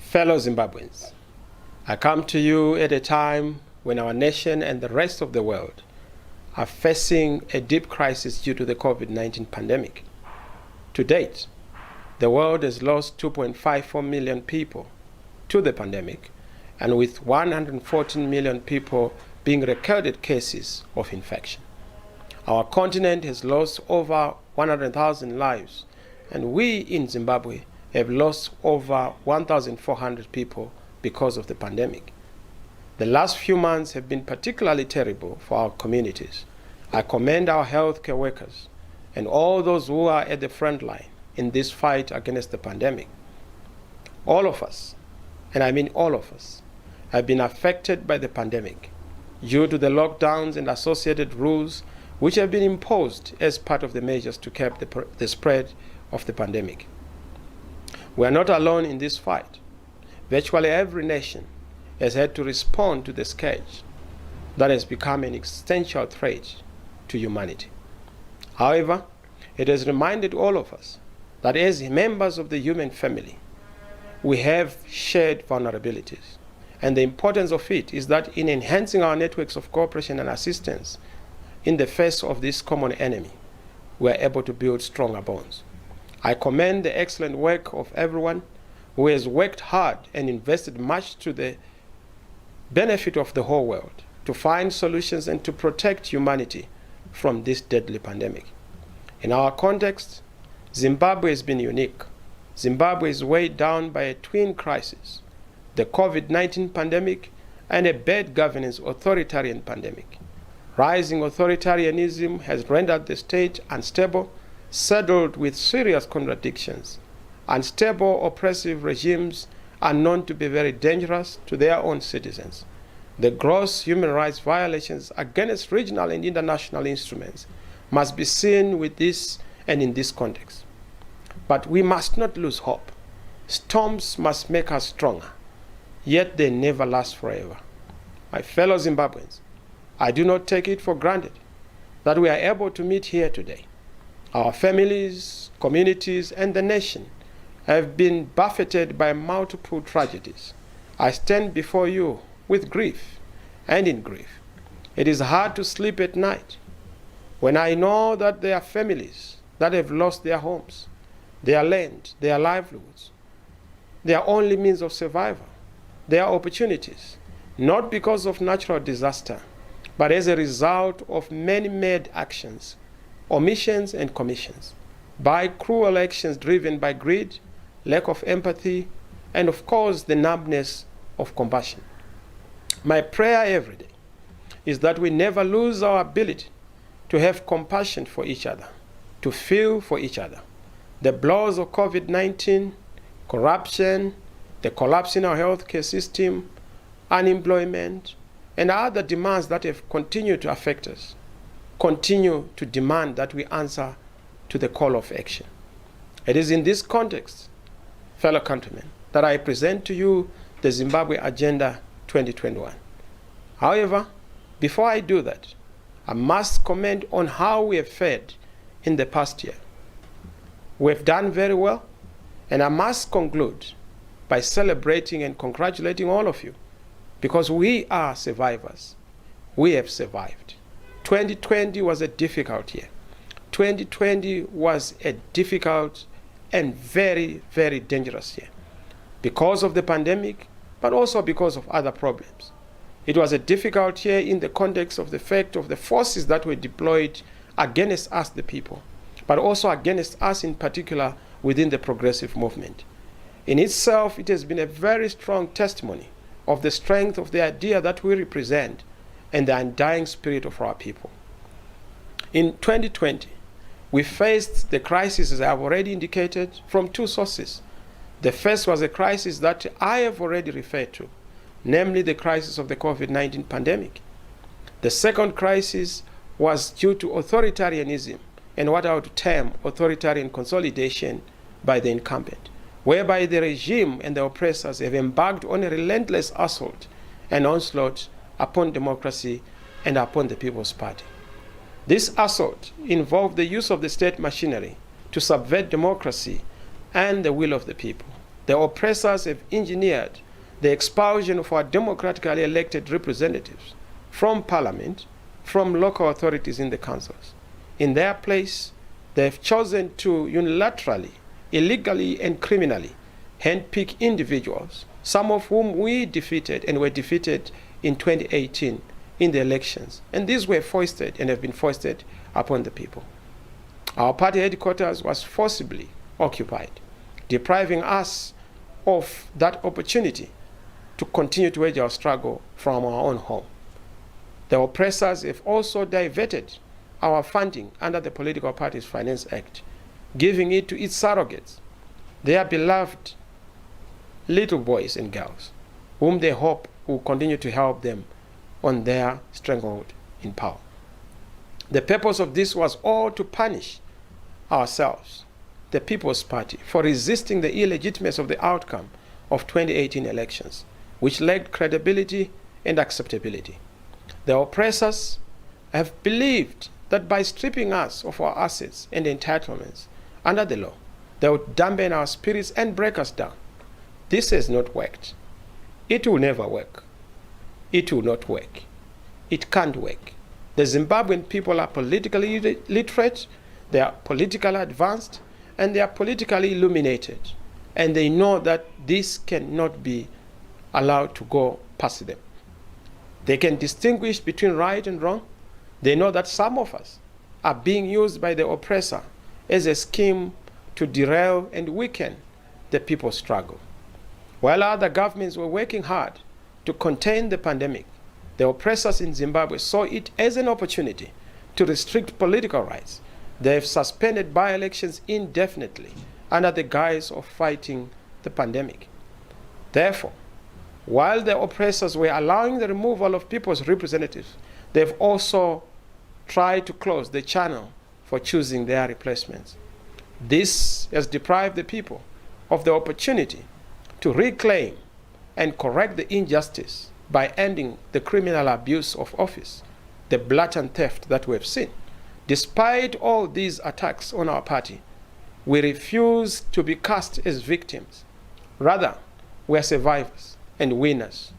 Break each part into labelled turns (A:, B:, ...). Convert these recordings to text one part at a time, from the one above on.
A: Fellow Zimbabweans, I come to you at a time when our nation and the rest of the world are facing a deep crisis due to the COVID-19 pandemic. To date, the world has lost 2.54 million people to the pandemic, and with 114 million people being recorded cases of infection. Our continent has lost over 100,000 lives, and we in Zimbabwe have lost over 1,400 people because of the pandemic. The last few months have been particularly terrible for our communities. I commend our healthcare workers and all those who are at the front line in this fight against the pandemic. All of us, and I mean all of us, have been affected by the pandemic due to the lockdowns and associated rules which have been imposed as part of the measures to curb the spread of the pandemic. We are not alone in this fight. Virtually every nation has had to respond to the scourge that has become an existential threat to humanity. However, it has reminded all of us that as members of the human family, we have shared vulnerabilities. And the importance of it is that in enhancing our networks of cooperation and assistance in the face of this common enemy, we are able to build stronger bonds. I commend the excellent work of everyone who has worked hard and invested much to the benefit of the whole world to find solutions and to protect humanity from this deadly pandemic. In our context, Zimbabwe has been unique. Zimbabwe is weighed down by a twin crisis, the COVID-19 pandemic and a bad governance authoritarian pandemic. Rising authoritarianism has rendered the state unstable, saddled with serious contradictions. Unstable, oppressive regimes are known to be very dangerous to their own citizens. The gross human rights violations against regional and international instruments must be seen with this and in this context. But we must not lose hope. Storms must make us stronger, yet they never last forever. My fellow Zimbabweans, I do not take it for granted that we are able to meet here today. Our families, communities, and the nation have been buffeted by multiple tragedies. I stand before you with grief and in grief. It is hard to sleep at night when I know that there are families that have lost their homes, their land, their livelihoods, their only means of survival, their opportunities, not because of natural disaster, but as a result of many mad actions, omissions and commissions, by cruel actions driven by greed, lack of empathy, and of course the numbness of compassion. My prayer every day is that we never lose our ability to have compassion for each other, to feel for each other. The blows of COVID-19, corruption, the collapse in our healthcare system, unemployment, and other demands that have continued to affect us, continue to demand that we answer to the call of action. It is in this context, fellow countrymen, that I present to you the Zimbabwe Agenda 2021. However, before I do that, I must comment on how we have fared in the past year. We have done very well, and I must conclude by celebrating and congratulating all of you, because we are survivors. We have survived. 2020 was a difficult year. 2020 was a difficult and very, very dangerous year because of the pandemic, but also because of other problems. It was a difficult year in the context of the fact of the forces that were deployed against us, the people, but also against us in particular within the progressive movement. In itself, it has been a very strong testimony of the strength of the idea that we represent and the undying spirit of our people. In 2020, we faced the crisis, as I have already indicated, from two sources. The first was a crisis that I have already referred to, namely the crisis of the COVID-19 pandemic. The second crisis was due to authoritarianism and what I would term authoritarian consolidation by the incumbent, whereby the regime and the oppressors have embarked on a relentless assault and onslaught upon democracy and upon the People's Party. This assault involved the use of the state machinery to subvert democracy and the will of the people. The oppressors have engineered the expulsion of our democratically elected representatives from parliament, from local authorities in the councils. In their place, they have chosen to unilaterally, illegally, and criminally handpick individuals, some of whom we defeated and were defeated in 2018 in the elections. And these were foisted and have been foisted upon the people. Our party headquarters was forcibly occupied, depriving us of that opportunity to continue to wage our struggle from our own home. The oppressors have also diverted our funding under the Political Parties Finance Act, giving it to its surrogates, their beloved little boys and girls, whom they hope will continue to help them on their stranglehold in power. The purpose of this was all to punish ourselves, the People's Party, for resisting the illegitimacy of the outcome of 2018 elections, which lacked credibility and acceptability. The oppressors have believed that by stripping us of our assets and entitlements under the law, they would dampen our spirits and break us down. This has not worked. It will never work. It will not work. It can't work. The Zimbabwean people are politically literate, they are politically advanced, and they are politically illuminated. And they know that this cannot be allowed to go past them. They can distinguish between right and wrong. They know that some of us are being used by the oppressor as a scheme to derail and weaken the people's struggle. While other governments were working hard to contain the pandemic, the oppressors in Zimbabwe saw it as an opportunity to restrict political rights. They have suspended by-elections indefinitely under the guise of fighting the pandemic. Therefore, while the oppressors were allowing the removal of people's representatives, they've also tried to close the channel for choosing their replacements. This has deprived the people of the opportunity to reclaim and correct the injustice by ending the criminal abuse of office, the blatant theft that we have seen. Despite all these attacks on our party, we refuse to be cast as victims. Rather, we are survivors and winners.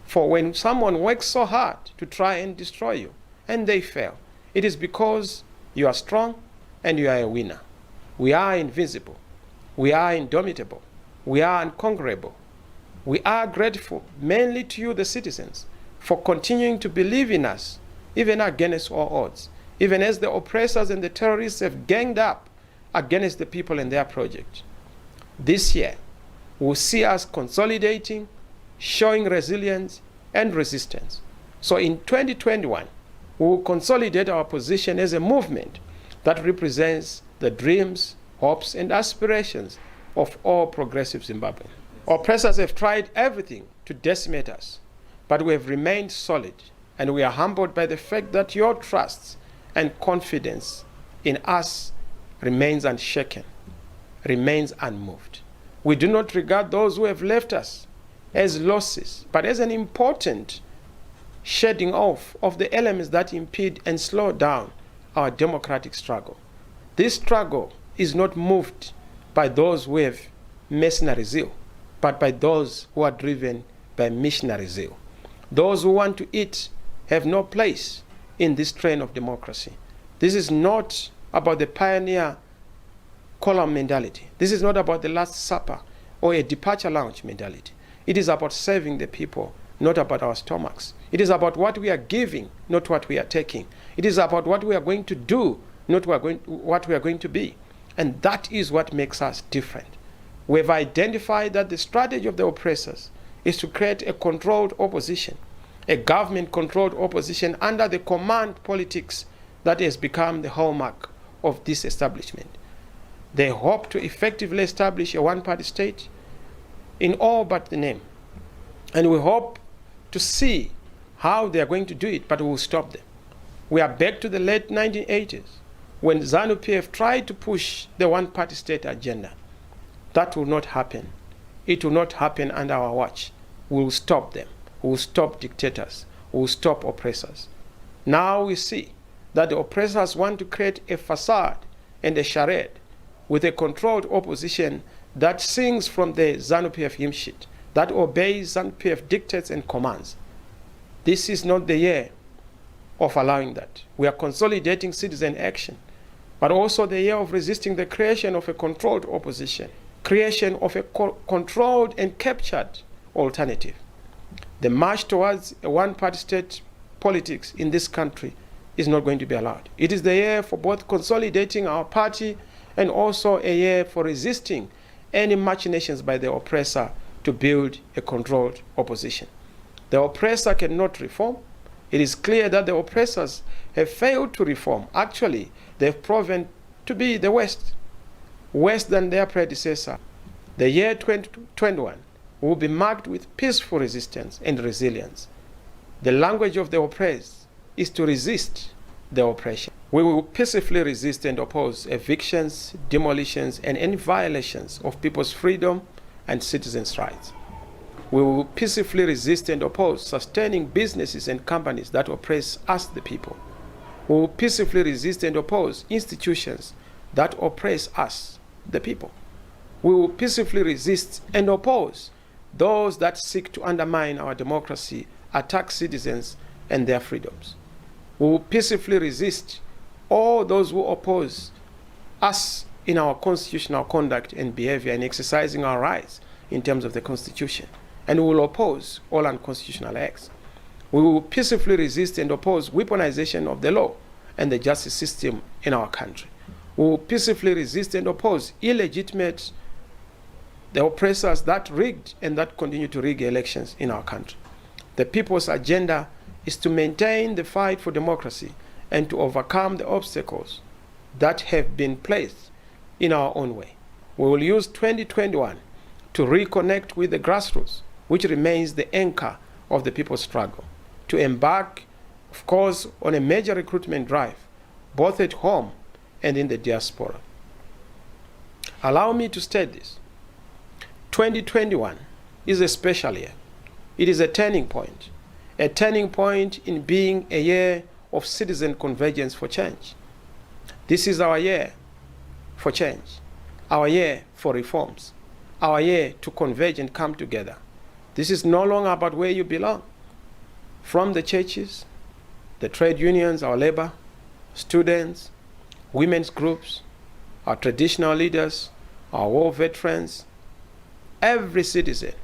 A: For when someone works so hard to try and destroy you, and they fail, it is because you are strong and you are a winner. We are invincible. We are indomitable. We are unconquerable. We are grateful mainly to you, the citizens, for continuing to believe in us, even against all odds, even as the oppressors and the terrorists have ganged up against the people and their project. This year, we'll see us consolidating, showing resilience and resistance. So in 2021, we will consolidate our position as a movement that represents the dreams, hopes, and aspirations of all progressive Zimbabweans. Oppressors have tried everything to decimate us, but we have remained solid, and we are humbled by the fact that your trust and confidence in us remains unshaken, remains unmoved. We do not regard those who have left us as losses, but as an important shedding off of the elements that impede and slow down our democratic struggle. This struggle is not moved by those who have mercenary zeal, but by those who are driven by missionary zeal. Those who want to eat have no place in this train of democracy. This is not about the pioneer column mentality. This is not about the Last Supper or a departure lounge mentality. It is about serving the people, not about our stomachs. It is about what we are giving, not what we are taking. It is about what we are going to do, not what we are going to be. And that is what makes us different. We have identified that the strategy of the oppressors is to create a controlled opposition, a government-controlled opposition under the command politics that has become the hallmark of this establishment. They hope to effectively establish a one-party state in all but the name. And we hope to see how they are going to do it, but we will stop them. We are back to the late 1980s, when ZANU-PF tried to push the one-party state agenda. That will not happen. It will not happen under our watch. We will stop them. We will stop dictators. We will stop oppressors. Now we see that the oppressors want to create a facade and a charade with a controlled opposition that sings from the ZANU-PF hymn sheet, that obeys ZANU-PF dictates and commands. This is not the year of allowing that. We are consolidating citizen action, but also the year of resisting the creation of a controlled opposition, creation of a controlled and captured alternative. The march towards a one-party state politics in this country is not going to be allowed. It is the year for both consolidating our party and also a year for resisting any machinations by the oppressor to build a controlled opposition. The oppressor cannot reform. It is clear that the oppressors have failed to reform. Actually, they've proven to be the worst than their predecessor. The year 2021 will be marked with peaceful resistance and resilience. The language of the oppressed is to resist the oppression. We will peacefully resist and oppose evictions, demolitions, and any violations of people's freedom and citizens' rights. We will peacefully resist and oppose sustaining businesses and companies that oppress us, the people. We will peacefully resist and oppose institutions that oppress us, the people. We will peacefully resist and oppose those that seek to undermine our democracy, attack citizens and their freedoms. We will peacefully resist all those who oppose us in our constitutional conduct and behavior and exercising our rights in terms of the Constitution. And we will oppose all unconstitutional acts. We will peacefully resist and oppose weaponization of the law and the justice system in our country. We will peacefully resist and oppose illegitimate, the oppressors that rigged and that continue to rig elections in our country. The people's agenda is to maintain the fight for democracy and to overcome the obstacles that have been placed in our own way. We will use 2021 to reconnect with the grassroots, which remains the anchor of the people's struggle, to embark, of course, on a major recruitment drive, both at home and in the diaspora. Allow me to state this. 2021 is a special year. It is a turning point in being a year of citizen convergence for change. This is our year for change, our year for reforms, our year to converge and come together. This is no longer about where you belong. From the churches, the trade unions, our labor, students, women's groups, our traditional leaders, our war veterans, every citizen,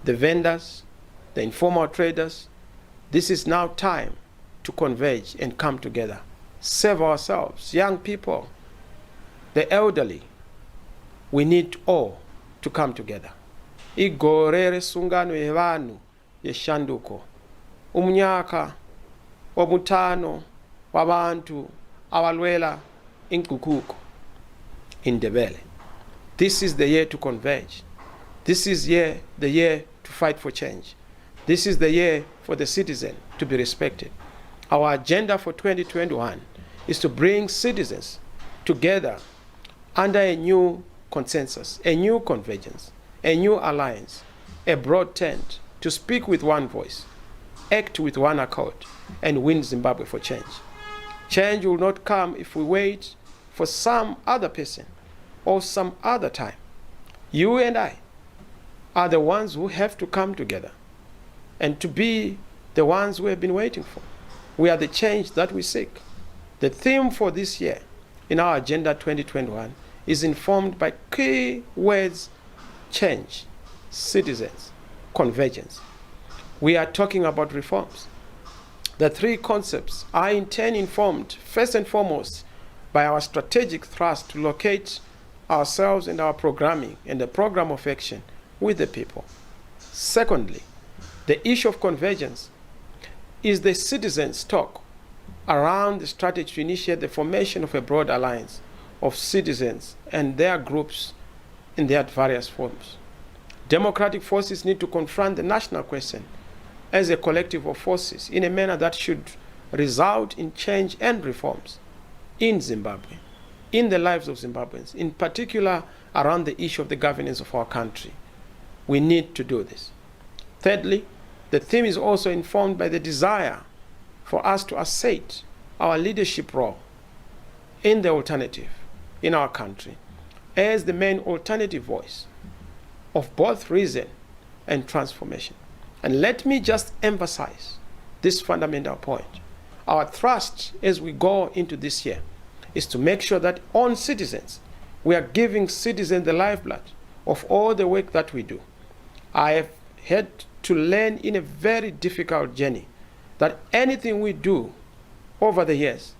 A: the vendors, the informal traders, this is now time to converge and come together. Save ourselves, young people, the elderly. We need all to come together. Igorere sungano yevanu yeshanduko. Umnyaka wabutano wabantu awalwela inkukuko indebele. This is the year to converge. This is the year to fight for change. This is the year for the citizen to be respected. Our agenda for 2021 is to bring citizens together under a new consensus, a new convergence, a new alliance, a broad tent, to speak with one voice, act with one accord, and win Zimbabwe for change. Change will not come if we wait for some other person or some other time. You and I are the ones who have to come together and to be the ones we have been waiting for. We are the change that we seek. The theme for this year in our Agenda 2021 is informed by key words: change, citizens, convergence. We are talking about reforms. The three concepts are in turn informed first and foremost by our strategic thrust to locate ourselves and our programming and the program of action with the people. Secondly, the issue of convergence is the citizens' talk around the strategy to initiate the formation of a broad alliance of citizens and their groups in their various forms. Democratic forces need to confront the national question as a collective of forces in a manner that should result in change and reforms in Zimbabwe, in the lives of Zimbabweans, in particular around the issue of the governance of our country. We need to do this. Thirdly, the theme is also informed by the desire for us to assert our leadership role in the alternative in our country as the main alternative voice of both reason and transformation. And let me just emphasize this fundamental point. Our thrust as we go into this year is to make sure that on citizens, we are giving citizens the lifeblood of all the work that we do. I have had to learn in a very difficult journey that anything we do over the years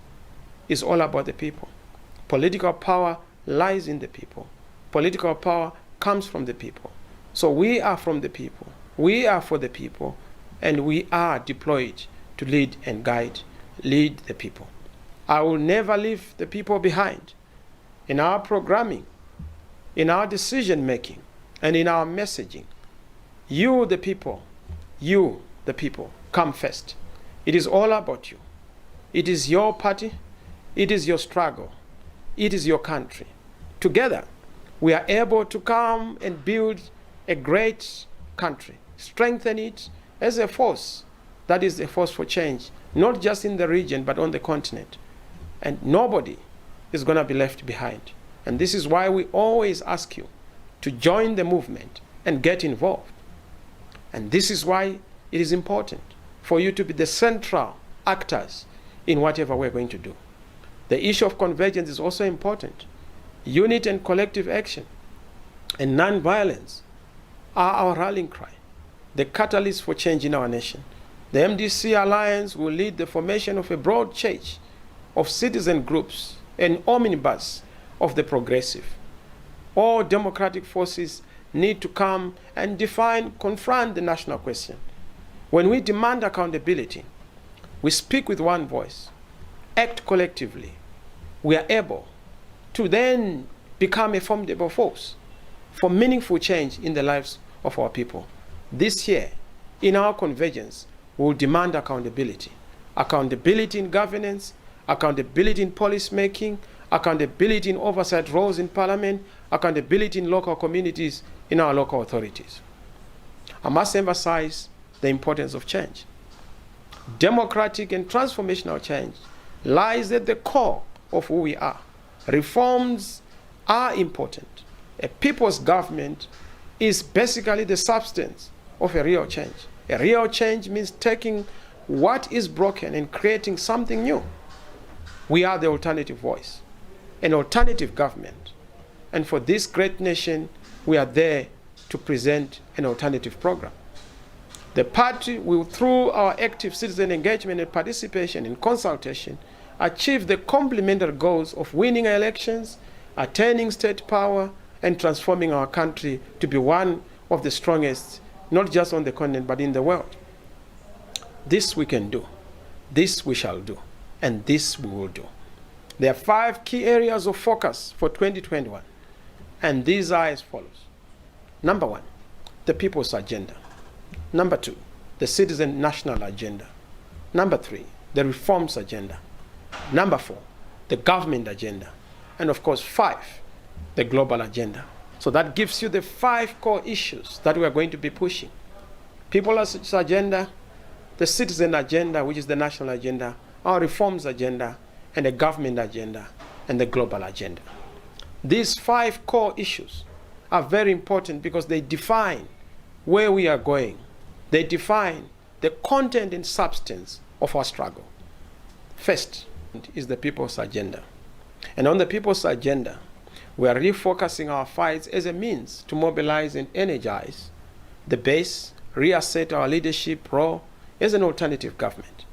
A: is all about the people. Political power lies in the people. Political power comes from the people. So we are from the people. We are for the people, and we are deployed to lead and guide, lead the people. I will never leave the people behind. In our programming, in our decision making, and in our messaging, you the people, come first. It is all about you. It is your party, it is your struggle, it is your country. Together, we are able to come and build a great country, strengthen it as a force that is a force for change, not just in the region, but on the continent. And nobody is going to be left behind. And this is why we always ask you to join the movement and get involved. And this is why it is important for you to be the central actors in whatever we're going to do. The issue of convergence is also important. Unity and collective action and non-violence are our rallying cry, the catalyst for change in our nation. The MDC Alliance will lead the formation of a broad church of citizen groups, an omnibus of the progressive. All democratic forces need to come and confront the national question. When we demand accountability, we speak with one voice, act collectively, we are able to then become a formidable force for meaningful change in the lives of our people. This year, in our convergence, we will demand accountability. Accountability in governance, accountability in policy making, accountability in oversight roles in parliament, accountability in local communities, in our local authorities. I must emphasize the importance of change. Democratic and transformational change lies at the core of who we are. Reforms are important. A people's government is basically the substance of a real change. A real change means taking what is broken and creating something new. We are the alternative voice, an alternative government. And for this great nation, we are there to present an alternative program. The party will, through our active citizen engagement and participation in consultation, achieve the complementary goals of winning elections, attaining state power, and transforming our country to be one of the strongest, not just on the continent, but in the world. This we can do. This we shall do. And this we will do. There are 5 key areas of focus for 2021. And these are as follows. Number 1, the people's agenda. Number 2, the citizen national agenda. Number 3, the reforms agenda. Number 4, the government agenda. And of course, 5, the global agenda. So that gives you the 5 core issues that we are going to be pushing. People's agenda, the citizen agenda, which is the national agenda, our reforms agenda, and the government agenda, and the global agenda. These 5 core issues are very important because they define where we are going. They define the content and substance of our struggle. First is the people's agenda. And on the people's agenda, we are refocusing our fights as a means to mobilize and energize the base, reassert our leadership role as an alternative government,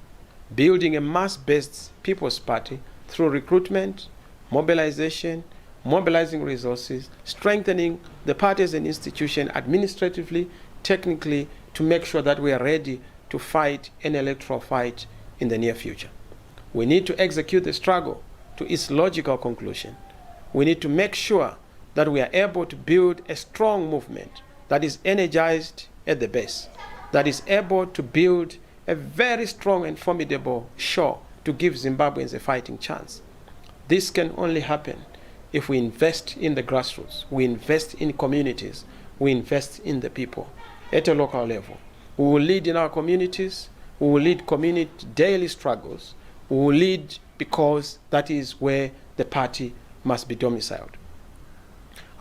A: building a mass-based people's party through recruitment, mobilization, mobilizing resources, strengthening the party as an institution administratively, technically, to make sure that we are ready to fight an electoral fight in the near future. We need to execute the struggle to its logical conclusion. We need to make sure that we are able to build a strong movement that is energized at the base, that is able to build a very strong and formidable show to give Zimbabweans a fighting chance. This can only happen if we invest in the grassroots, we invest in communities, we invest in the people at a local level. We will lead in our communities, we will lead community daily struggles, we will lead because that is where the party must be domiciled.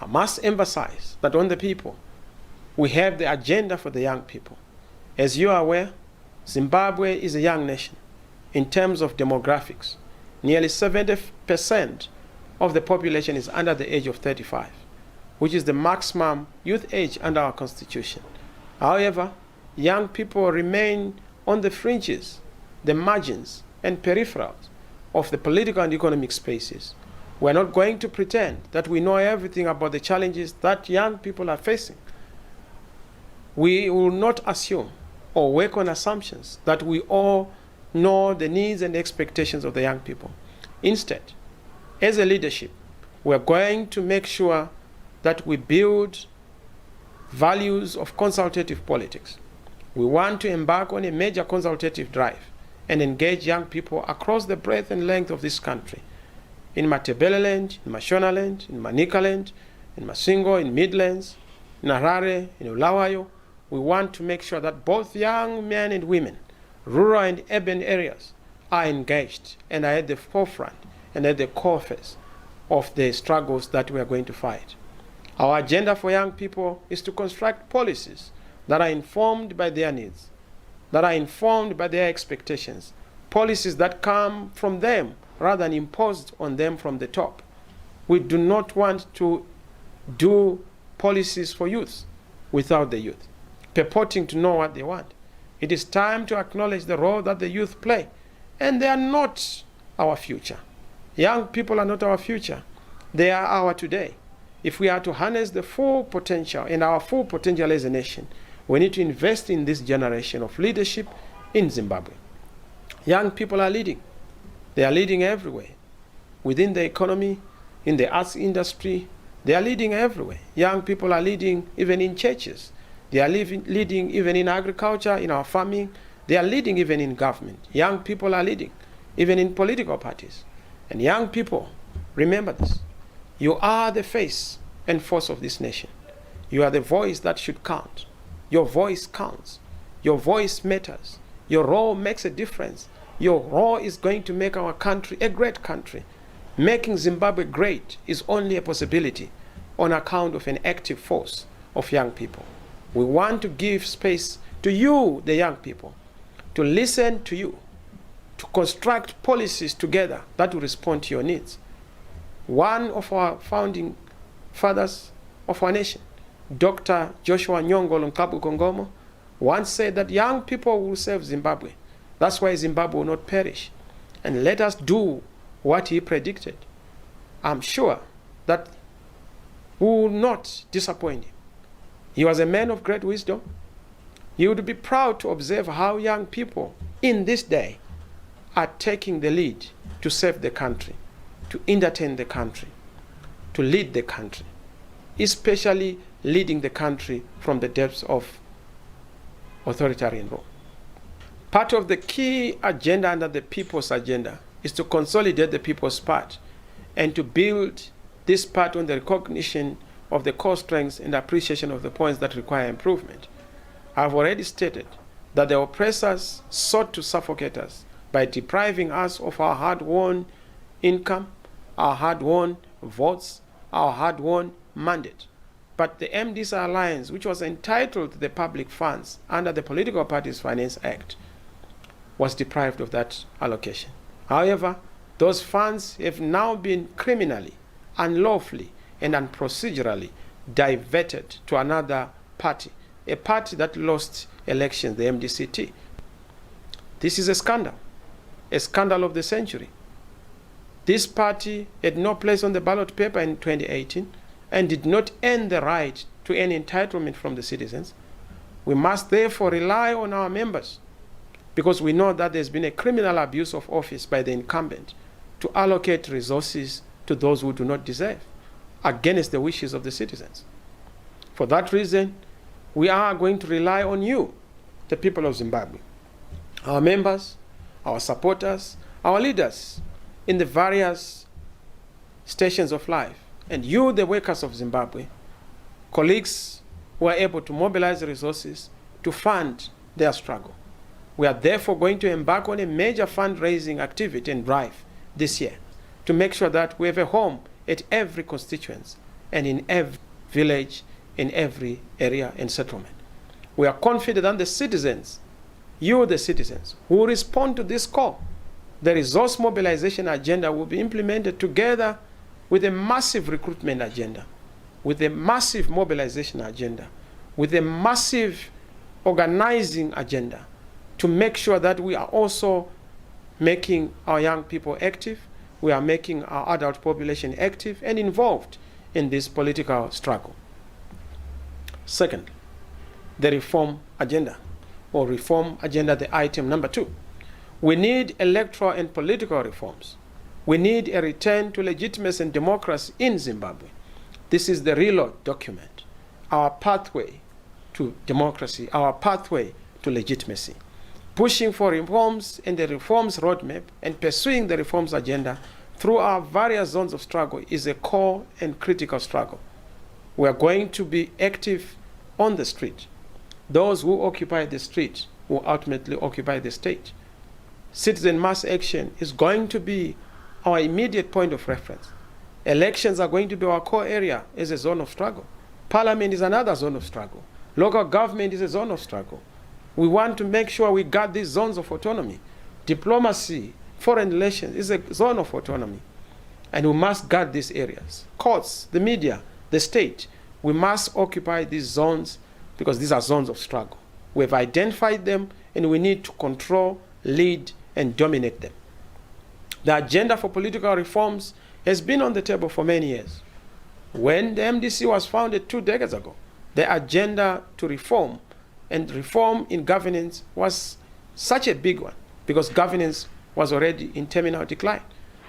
A: I must emphasize that on the people, we have the agenda for the young people. As you are aware, Zimbabwe is a young nation in terms of demographics. Nearly 70% of the population is under the age of 35, which is the maximum youth age under our constitution. However, young people remain on the fringes, the margins, and peripherals of the political and economic spaces. We're not going to pretend that we know everything about the challenges that young people are facing. We will not assume or work on assumptions that we all know the needs and expectations of the young people. Instead, as a leadership, we're going to make sure that we build values of consultative politics. We want to embark on a major consultative drive and engage young people across the breadth and length of this country. In Matabeleland, in Mashonaland, in Manicaland, in Masingo, in Midlands, in Harare, in Ulawayo, we want to make sure that both young men and women, rural and urban areas, are engaged and are at the forefront and at the core phase of the struggles that we are going to fight. Our agenda for young people is to construct policies that are informed by their needs, that are informed by their expectations, policies that come from them rather than imposed on them from the top. We do not want to do policies for youth without the youth, purporting to know what they want. It is time to acknowledge the role that the youth play, and they are not our future. Young people are not our future. They are our today. If we are to harness the full potential and our full potential as a nation, we need to invest in this generation of leadership in Zimbabwe. Young people are leading. They are leading everywhere. Within the economy, in the arts industry, they are leading everywhere. Young people are leading even in churches. They are leading even in agriculture, in our farming. They are leading even in government. Young people are leading even in political parties. And young people, remember this. You are the face and force of this nation. You are the voice that should count. Your voice counts. Your voice matters. Your role makes a difference. Your role is going to make our country a great country. Making Zimbabwe great is only a possibility on account of an active force of young people. We want to give space to you, the young people, to listen to you, to construct policies together that will respond to your needs. One of our founding fathers of our nation, Dr. Joshua Nyongolo Nkabu-Kongomo, once said that young people will save Zimbabwe. That's why Zimbabwe will not perish. And let us do what he predicted. I'm sure that we will not disappoint him. He was a man of great wisdom. You would be proud to observe how young people in this day are taking the lead to save the country, to entertain the country, to lead the country, especially leading the country from the depths of authoritarian rule. Part of the key agenda under the people's agenda is to consolidate the people's part and to build this part on the recognition of the core strengths and appreciation of the points that require improvement. I've already stated that the oppressors sought to suffocate us by depriving us of our hard-won income, our hard-won votes, our hard-won mandate. But the MDC Alliance, which was entitled to the public funds under the Political Parties Finance Act, was deprived of that allocation. However, those funds have now been criminally, unlawfully, and unprocedurally diverted to another party, a party that lost elections, the MDCT. This is a scandal of the century. This party had no place on the ballot paper in 2018 and did not earn the right to any entitlement from the citizens. We must therefore rely on our members, because we know that there's been a criminal abuse of office by the incumbent to allocate resources to those who do not deserve, against the wishes of the citizens. For that reason, we are going to rely on you, the people of Zimbabwe, our members, our supporters, our leaders in the various stations of life, and you, the workers of Zimbabwe, colleagues who are able to mobilize resources to fund their struggle. We are therefore going to embark on a major fundraising activity and drive this year to make sure that we have a home at every constituency, and in every village, in every area and settlement. We are confident that the citizens, you the citizens, who respond to this call, the resource mobilization agenda will be implemented together with a massive recruitment agenda, with a massive mobilization agenda, with a massive organizing agenda to make sure that we are also making our young people active, we are making our adult population active and involved in this political struggle. Second, the reform agenda, or reform agenda, the item number 2. We need electoral and political reforms. We need a return to legitimacy and democracy in Zimbabwe. This is the reload document, our pathway to democracy, our pathway to legitimacy. Pushing for reforms and the reforms roadmap and pursuing the reforms agenda through our various zones of struggle is a core and critical struggle. We are going to be active on the street. Those who occupy the street will ultimately occupy the state. Citizen mass action is going to be our immediate point of reference. Elections are going to be our core area as a zone of struggle. Parliament is another zone of struggle. Local government is a zone of struggle. We want to make sure we guard these zones of autonomy. Diplomacy, foreign relations is a zone of autonomy. And we must guard these areas. Courts, the media, the state, we must occupy these zones because these are zones of struggle. We have identified them and we need to control, lead, and dominate them. The agenda for political reforms has been on the table for many years. When the MDC was founded 2 decades ago, the agenda to reform and reform in governance was such a big one because governance was already in terminal decline.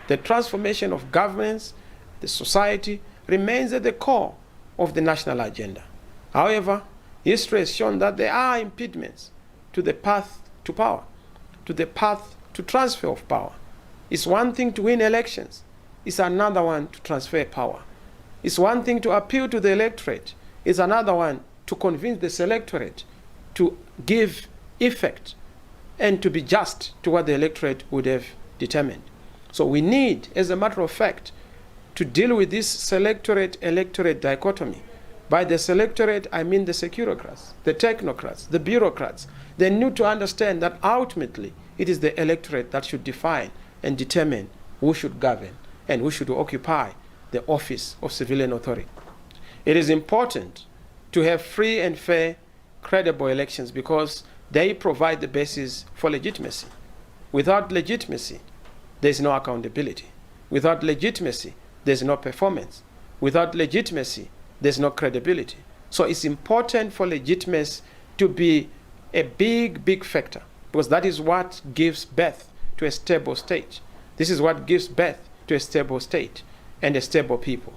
A: The transformation of governance, the society, remains at the core of the national agenda. However, history has shown that there are impediments to the path to power, to the path to transfer of power. It's one thing to win elections. It's another one to transfer power. It's one thing to appeal to the electorate. It's another one to convince the electorate to give effect and to be just to what the electorate would have determined. So we need, as a matter of fact, to deal with this electorate dichotomy. By the electorate, I mean the securocrats, the technocrats, the bureaucrats. They need to understand that ultimately it is the electorate that should define and determine who should govern and who should occupy the office of civilian authority. It is important to have free and fair, credible elections because they provide the basis for legitimacy. Without legitimacy, there is no accountability. Without legitimacy, there is no performance. Without legitimacy, there is no credibility. So it's important for legitimacy to be a big factor because that is what gives birth to a stable state. This is what gives birth to a stable state and a stable people.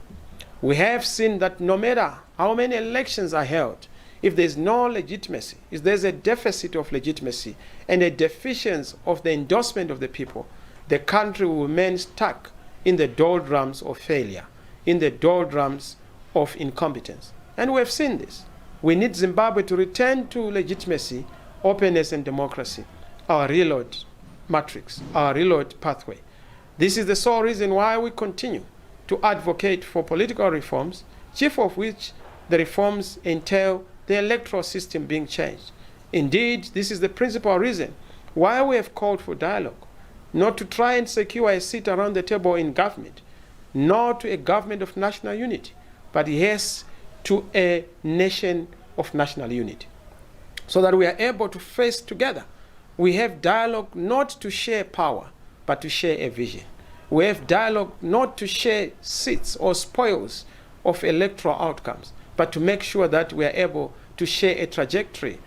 A: We have seen that no matter how many elections are held, if there's no legitimacy, if there's a deficit of legitimacy and a deficiency of the endorsement of the people, the country will remain stuck in the doldrums of failure, in the doldrums of incompetence. And we have seen this. We need Zimbabwe to return to legitimacy, openness, and democracy, our reload matrix, our reload pathway. This is the sole reason why we continue to advocate for political reforms, chief of which the reforms entail the electoral system being changed. Indeed, this is the principal reason why we have called for dialogue, not to try and secure a seat around the table in government, not to a government of national unity, but yes, to a nation of national unity, so that we are able to face together. We have dialogue not to share power, but to share a vision. We have dialogue not to share seats or spoils of electoral outcomes, but to make sure that we are able to share a trajectory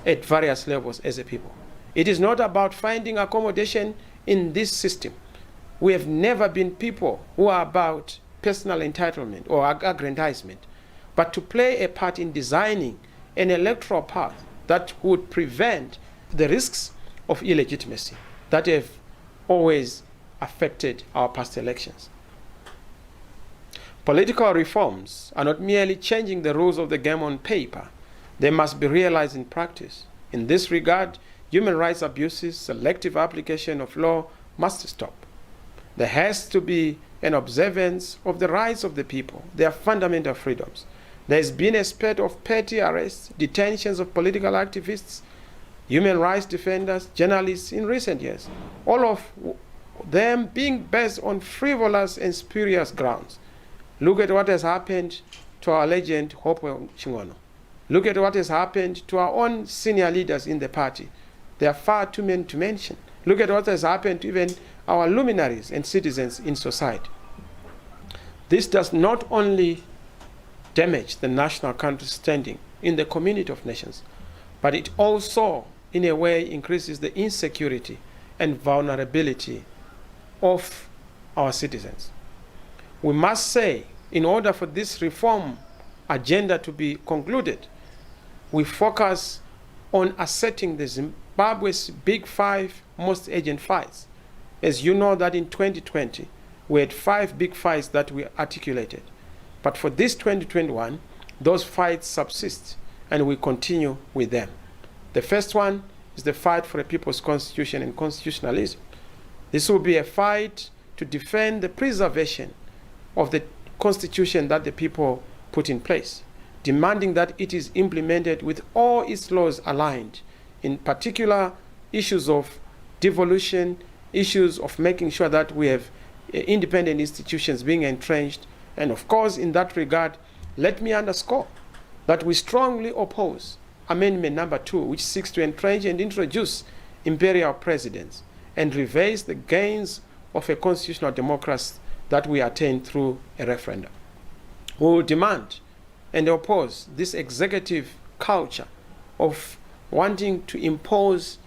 A: at various levels as a people. It is not about finding accommodation in this system. We have never been people who are about personal entitlement or aggrandizement, but to play a part in designing an electoral path that would prevent the risks of illegitimacy that have always affected our past elections. Political reforms are not merely changing the rules of the game on paper. They must be realized in practice. In this regard, human rights abuses, selective application of law must stop. There has to be and observance of the rights of the people, their fundamental freedoms. There has been a spate of petty arrests, detentions of political activists, human rights defenders, journalists in recent years, all of them being based on frivolous and spurious grounds. Look at what has happened to our legend, Hope Chingono. Look at what has happened to our own senior leaders in the party. There are far too many to mention. Look at what has happened to even our luminaries and citizens in society. This does not only damage the national country's standing in the community of nations, but it also, in a way, increases the insecurity and vulnerability of our citizens. We must say, in order for this reform agenda to be concluded, we focus on asserting the Zimbabwe's big 5 most urgent fights. As you know that in 2020, we had 5 big fights that we articulated. But for this 2021, those fights subsist and we continue with them. The first one is the fight for a people's constitution and constitutionalism. This will be a fight to defend the preservation of the constitution that the people put in place, demanding that it is implemented with all its laws aligned, in particular issues of devolution, issues of making sure that we have independent institutions being entrenched. And of course, in that regard, let me underscore that we strongly oppose Amendment number 2, which seeks to entrench and introduce imperial presidents and reverse the gains of a constitutional democracy that we attained through a referendum. We will demand and oppose this executive culture of wanting to impose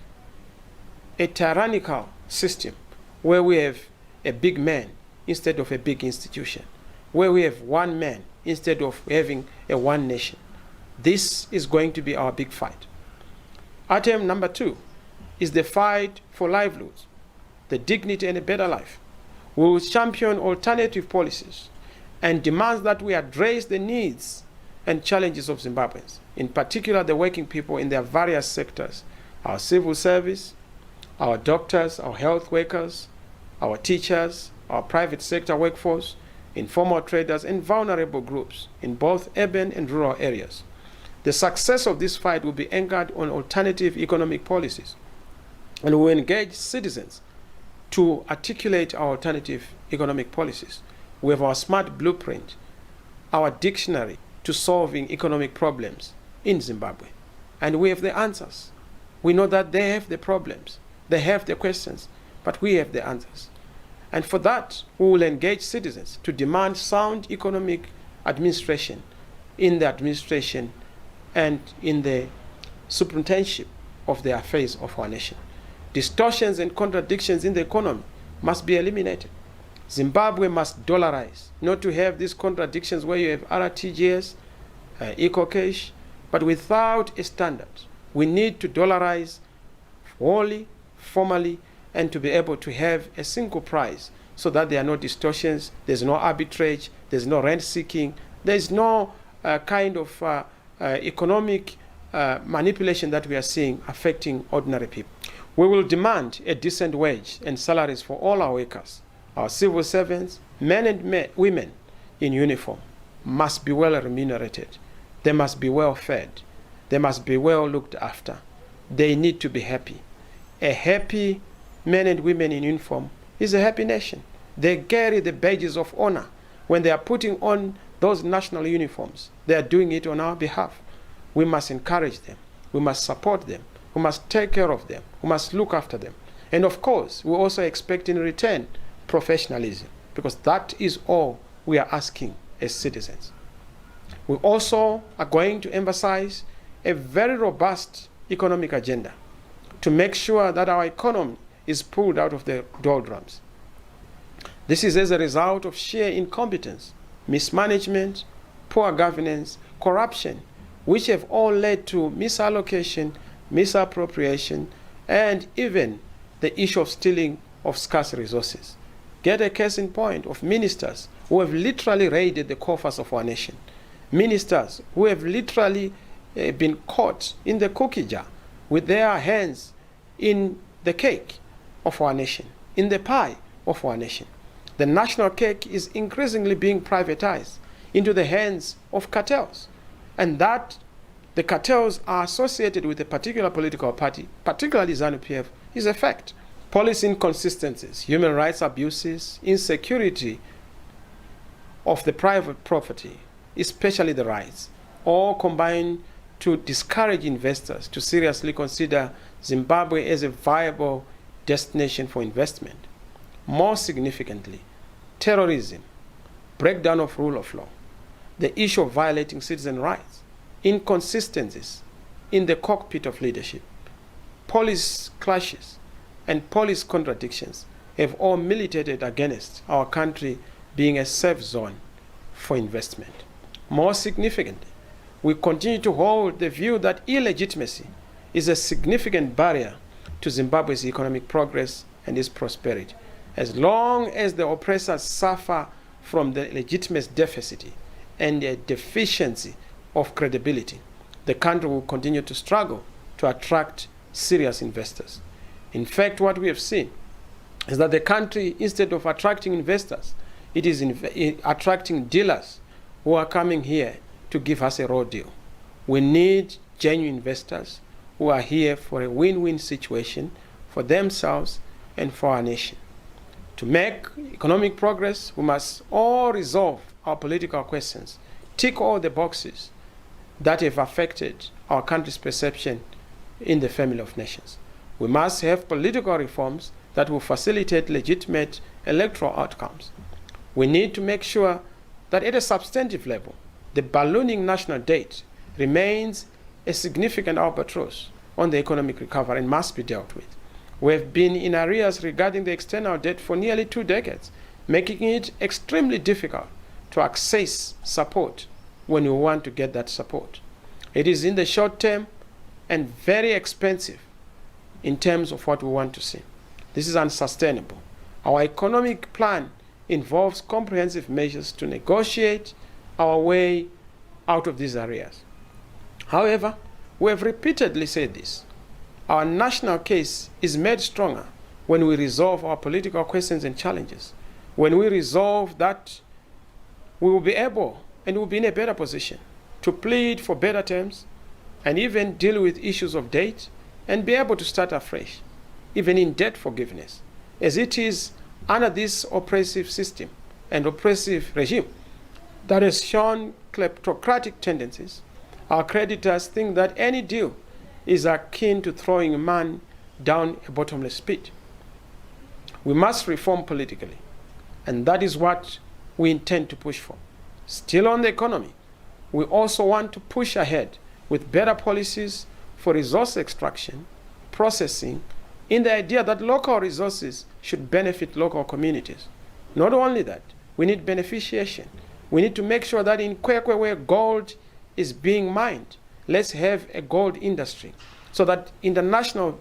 A: a tyrannical system where we have a big man instead of a big institution, where we have one man instead of having a one nation. This is going to be our big fight. Item number 2 is the fight for livelihoods, the dignity and a better life. We will champion alternative policies and demand that we address the needs and challenges of Zimbabweans, in particular the working people in their various sectors, our civil service, our doctors, our health workers, our teachers, our private sector workforce, informal traders, and vulnerable groups in both urban and rural areas. The success of this fight will be anchored on alternative economic policies, and we will engage citizens to articulate our alternative economic policies. We have our smart blueprint, our dictionary to solving economic problems in Zimbabwe, and we have the answers. We know that they have the problems, they have the questions, but we have the answers. And for that, we will engage citizens to demand sound economic administration in the administration and in the superintendentship of the affairs of our nation. Distortions and contradictions in the economy must be eliminated. Zimbabwe must dollarize, not to have these contradictions where you have RTGS, EcoCash, but without a standard. We need to dollarize wholly, formally, and to be able to have a single price so that there are no distortions, there's no arbitrage, there's no rent seeking, there's no kind of economic manipulation that we are seeing affecting ordinary people. We will demand a decent wage and salaries for all our workers. Our civil servants, men and women in uniform, must be well remunerated. They must be well fed. They must be well looked after. They need to be happy. A happy men and women in uniform is a happy nation. They carry the badges of honor. When they are putting on those national uniforms, they are doing it on our behalf. We must encourage them. We must support them. We must take care of them. We must look after them. And of course, we also expect in return professionalism, because that is all we are asking as citizens. We also are going to emphasize a very robust economic agenda to make sure that our economy is pulled out of the doldrums. This is as a result of sheer incompetence, mismanagement, poor governance, corruption, which have all led to misallocation, misappropriation, and even the issue of stealing of scarce resources. Get a case in point of ministers who have literally raided the coffers of our nation. Ministers who have literally been caught in the cookie jar with their hands in the cake of our nation, in the pie of our nation. The national cake is increasingly being privatized into the hands of cartels, and that the cartels are associated with a particular political party, particularly ZANU-PF, is a fact. Policy inconsistencies, human rights abuses, insecurity of the private property, especially the rights, all combine to discourage investors to seriously consider Zimbabwe as a viable destination for investment. More significantly, terrorism, breakdown of rule of law, the issue of violating citizen rights, inconsistencies in the cockpit of leadership, police clashes, and police contradictions have all militated against our country being a safe zone for investment. More significantly, we continue to hold the view that illegitimacy is a significant barrier to Zimbabwe's economic progress and its prosperity. As long as the oppressors suffer from the legitimate deficit and a deficiency of credibility, the country will continue to struggle to attract serious investors. In fact, what we have seen is that the country, instead of attracting investors, it is attracting dealers who are coming here to give us a raw deal. We need genuine investors who are here for a win-win situation for themselves and for our nation. To make economic progress, we must all resolve our political questions, tick all the boxes that have affected our country's perception in the family of nations. We must have political reforms that will facilitate legitimate electoral outcomes. We need to make sure that at a substantive level, the ballooning national debt remains a significant albatross on the economic recovery and must be dealt with. We have been in arrears regarding the external debt for nearly 2 decades, making it extremely difficult to access support when we want to get that support. It is in the short term and very expensive in terms of what we want to see. This is unsustainable. Our economic plan involves comprehensive measures to negotiate our way out of these areas. However, we have repeatedly said this. Our national case is made stronger when we resolve our political questions and challenges. When we resolve that, we will be able and will be in a better position to plead for better terms and even deal with issues of debt and be able to start afresh, even in debt forgiveness, as it is under this oppressive system and oppressive regime that has shown kleptocratic tendencies. Our creditors think that any deal is akin to throwing a man down a bottomless pit. We must reform politically, and that is what we intend to push for. Still on the economy, we also want to push ahead with better policies for resource extraction, processing, in the idea that local resources should benefit local communities. Not only that, we need beneficiation. We need to make sure that in Kwekwe, where gold is being mined, let's have a gold industry so that international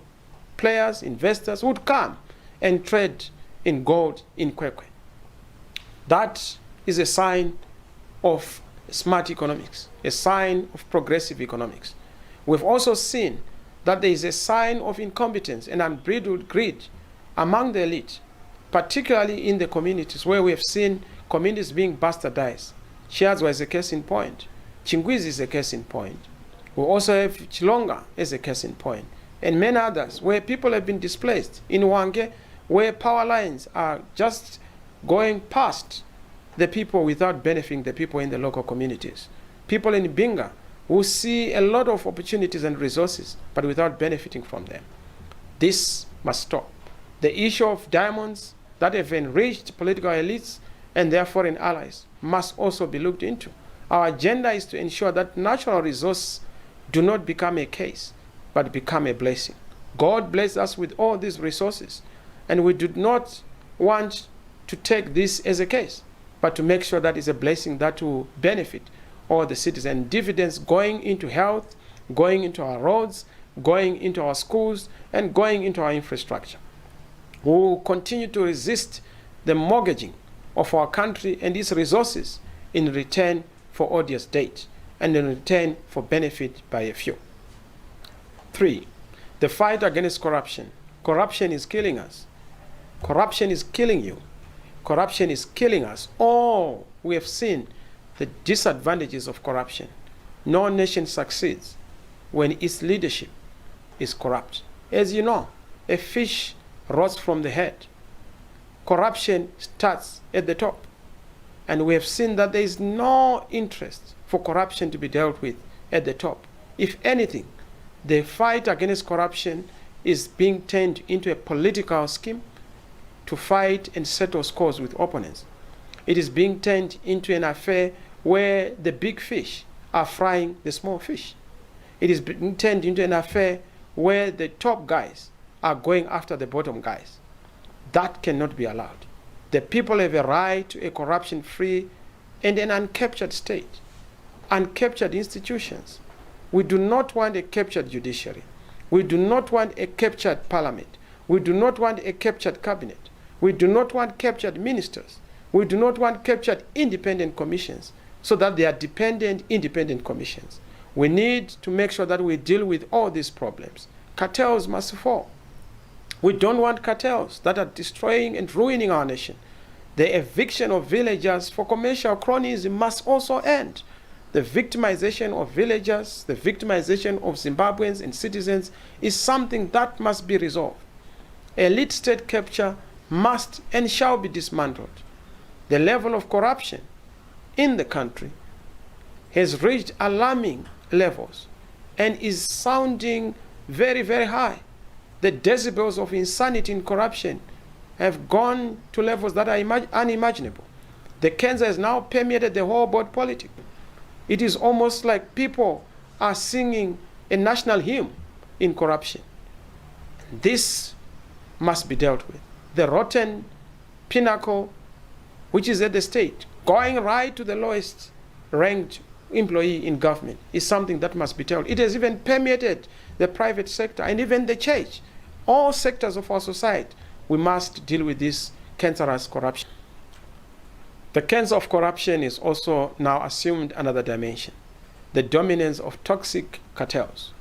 A: players, investors would come and trade in gold in Kwekwe. That is a sign of smart economics, a sign of progressive economics. We've also seen that there is a sign of incompetence and unbridled greed among the elite, particularly in the communities where we have seen communities being bastardized. Chiadzwa is a case in point. Chingwizi is a case in point. We also have Chilonga as a case in point, and many others where people have been displaced. In Wange, where power lines are just going past the people without benefiting the people in the local communities. People in Binga who see a lot of opportunities and resources, but without benefiting from them. This must stop. The issue of diamonds that have enriched political elites and their foreign allies must also be looked into. Our agenda is to ensure that natural resources do not become a case, but become a blessing. God bless us with all these resources, and we do not want to take this as a case, but to make sure that it's a blessing that will benefit all the citizens. Dividends going into health, going into our roads, going into our schools, and going into our infrastructure. We will continue to resist the mortgaging of our country and its resources in return for odious debt and in return for benefit by a few. 3, the fight against corruption. Corruption is killing us. Corruption is killing you. Corruption is killing us. Oh, we have seen the disadvantages of corruption. No nation succeeds when its leadership is corrupt. As you know, a fish rots from the head. Corruption starts at the top. And we have seen that there is no interest for corruption to be dealt with at the top. If anything, the fight against corruption is being turned into a political scheme to fight and settle scores with opponents. It is being turned into an affair where the big fish are frying the small fish. It is being turned into an affair where the top guys are going after the bottom guys. That cannot be allowed. The people have a right to a corruption-free and an uncaptured state, uncaptured institutions. We do not want a captured judiciary. We do not want a captured parliament. We do not want a captured cabinet. We do not want captured ministers. We do not want captured independent commissions so that they are dependent, independent commissions. We need to make sure that we deal with all these problems. Cartels must fall. We don't want cartels that are destroying and ruining our nation. The eviction of villagers for commercial cronyism must also end. The victimization of villagers, the victimization of Zimbabweans and citizens is something that must be resolved. Elite state capture must and shall be dismantled. The level of corruption in the country has reached alarming levels and is sounding very, very high. The decibels of insanity and corruption have gone to levels that are unimaginable. The cancer has now permeated the whole board politics. It is almost like people are singing a national hymn in corruption. This must be dealt with. The rotten pinnacle, which is at the state, going right to the lowest ranked employee in government, is something that must be dealt with. It has even permeated the private sector and even the church. All sectors of our society, we must deal with this cancerous corruption. The cancer of corruption is also now assumed another dimension, the dominance of toxic cartels.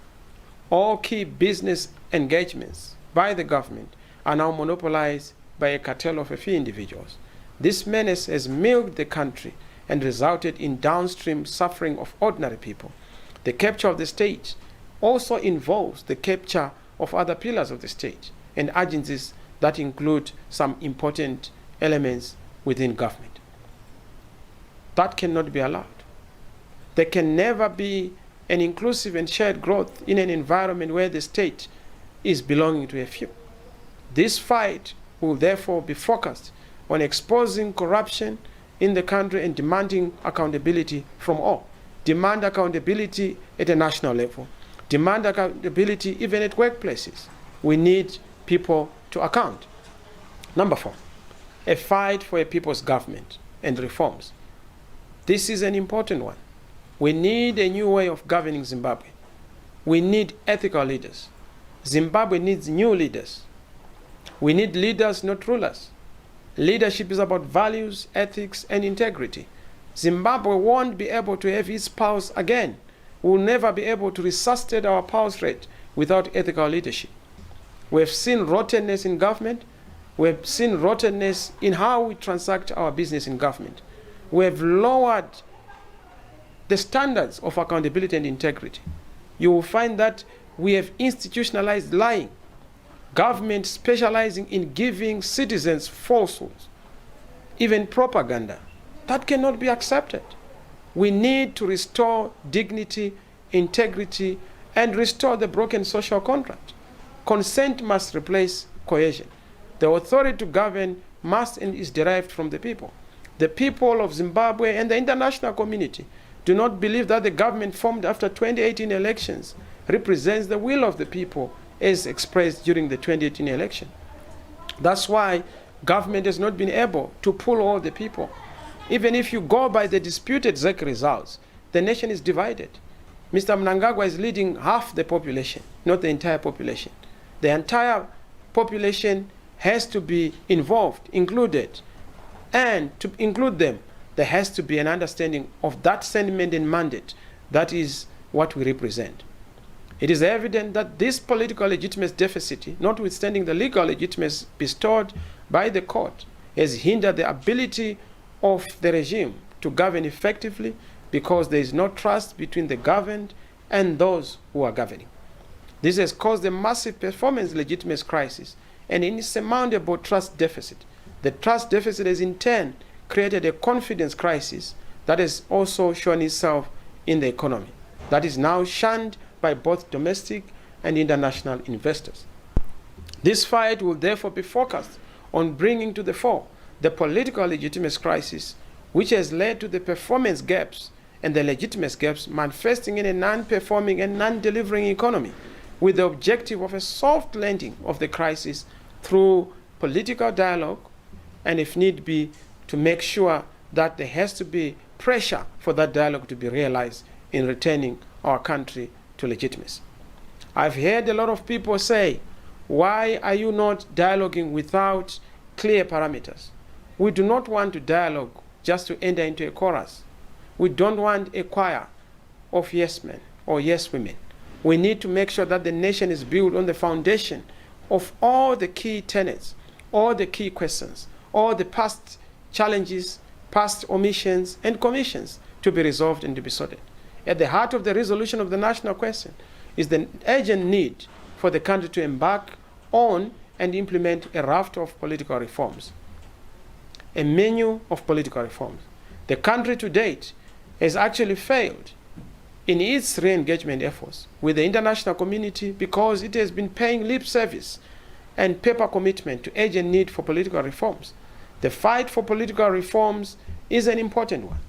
A: All key business engagements by the government are now monopolized by a cartel of a few individuals. This menace has milked the country and resulted in downstream suffering of ordinary people. The capture of the state also involves the capture of other pillars of the state and agencies that include some important elements within government. That cannot be allowed. There can never be an inclusive and shared growth in an environment where the state is belonging to a few. This fight will therefore be focused on exposing corruption in the country and demanding accountability from all. Demand accountability at a national level. Demand accountability even at workplaces. We need people to account. Number 4, a fight for a people's government and reforms. This is an important one. We need a new way of governing Zimbabwe. We need ethical leaders. Zimbabwe needs new leaders. We need leaders, not rulers. Leadership is about values, ethics, and integrity. Zimbabwe won't be able to have its pulse again. We will never be able to resuscitate our pulse rate without ethical leadership. We have seen rottenness in government. We have seen rottenness in how we transact our business in government. We have lowered the standards of accountability and integrity. You will find that we have institutionalized lying, government specializing in giving citizens falsehoods, even propaganda. That cannot be accepted. We need to restore dignity, integrity, and restore the broken social contract. Consent must replace coercion. The authority to govern must and is derived from the people. The people of Zimbabwe and the international community do not believe that the government formed after 2018 elections represents the will of the people as expressed during the 2018 election. That's why government has not been able to pull all the people. Even if you go by the disputed ZEC results, the nation is divided. Mr. Mnangagwa is leading half the population, not the entire population. The entire population has to be involved, included. And to include them, there has to be an understanding of that sentiment and mandate. That is what we represent. It is evident that this political legitimacy deficit, notwithstanding the legal legitimacy bestowed by the court, has hindered the ability of the regime to govern effectively because there is no trust between the governed and those who are governing. This has caused a massive performance legitimacy crisis and an insurmountable trust deficit. The trust deficit has in turn created a confidence crisis that has also shown itself in the economy, that is now shunned by both domestic and international investors. This fight will therefore be focused on bringing to the fore the political legitimacy crisis, which has led to the performance gaps and the legitimacy gaps manifesting in a non-performing and non-delivering economy, with the objective of a soft landing of the crisis through political dialogue, and if need be, to make sure that there has to be pressure for that dialogue to be realized in returning our country to legitimacy. I've heard a lot of people say, why are you not dialoguing without clear parameters? We do not want to dialogue just to enter into a chorus. We don't want a choir of yes men or yes women. We need to make sure that the nation is built on the foundation of all the key tenets, all the key questions, all the past challenges, past omissions, and commissions to be resolved and to be sorted. At the heart of the resolution of the national question is the urgent need for the country to embark on and implement a raft of political reforms, a menu of political reforms. The country to date has actually failed in its re-engagement efforts with the international community because it has been paying lip service and paper commitment to urgent need for political reforms. The fight for political reforms is an important one.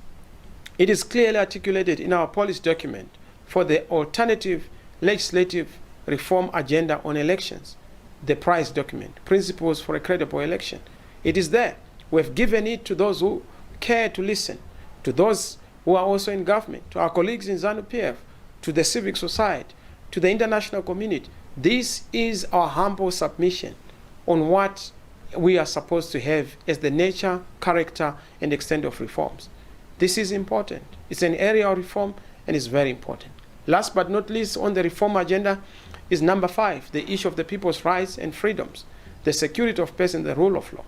A: It is clearly articulated in our policy document for the alternative legislative reform agenda on elections, the PRICE document, Principles for a Credible Election. It is there. We have given it to those who care to listen, to those who are also in government, to our colleagues in ZANU-PF, to the civic society, to the international community. This is our humble submission on what we are supposed to have as the nature, character, and extent of reforms. This is important. It's an area of reform and it's very important. Last but not least on the reform agenda is number 5, the issue of the people's rights and freedoms, the security of person, the rule of law.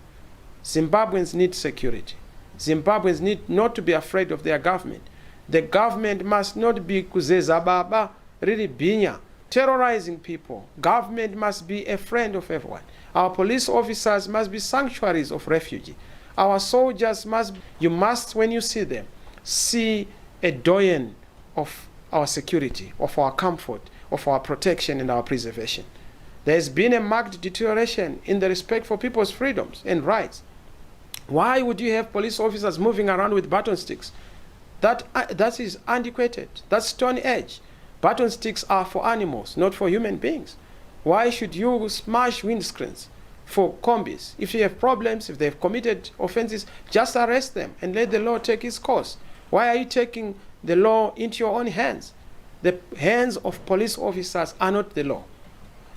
A: Zimbabweans need security. Zimbabweans need not to be afraid of their government. The government must not be kuzeza baba, really binya, terrorizing people. Government must be a friend of everyone. Our police officers must be sanctuaries of refuge. Our soldiers you must, when you see them, see a doyen of our security, of our comfort, of our protection and our preservation. There has been a marked deterioration in the respect for people's freedoms and rights. Why would you have police officers moving around with baton sticks? That is antiquated. That's Stone Age. Baton sticks are for animals, not for human beings. Why should you smash windscreens for combis? If you have problems, if they have committed offenses, just arrest them and let the law take its course. Why are you taking the law into your own hands? The hands of police officers are not the law.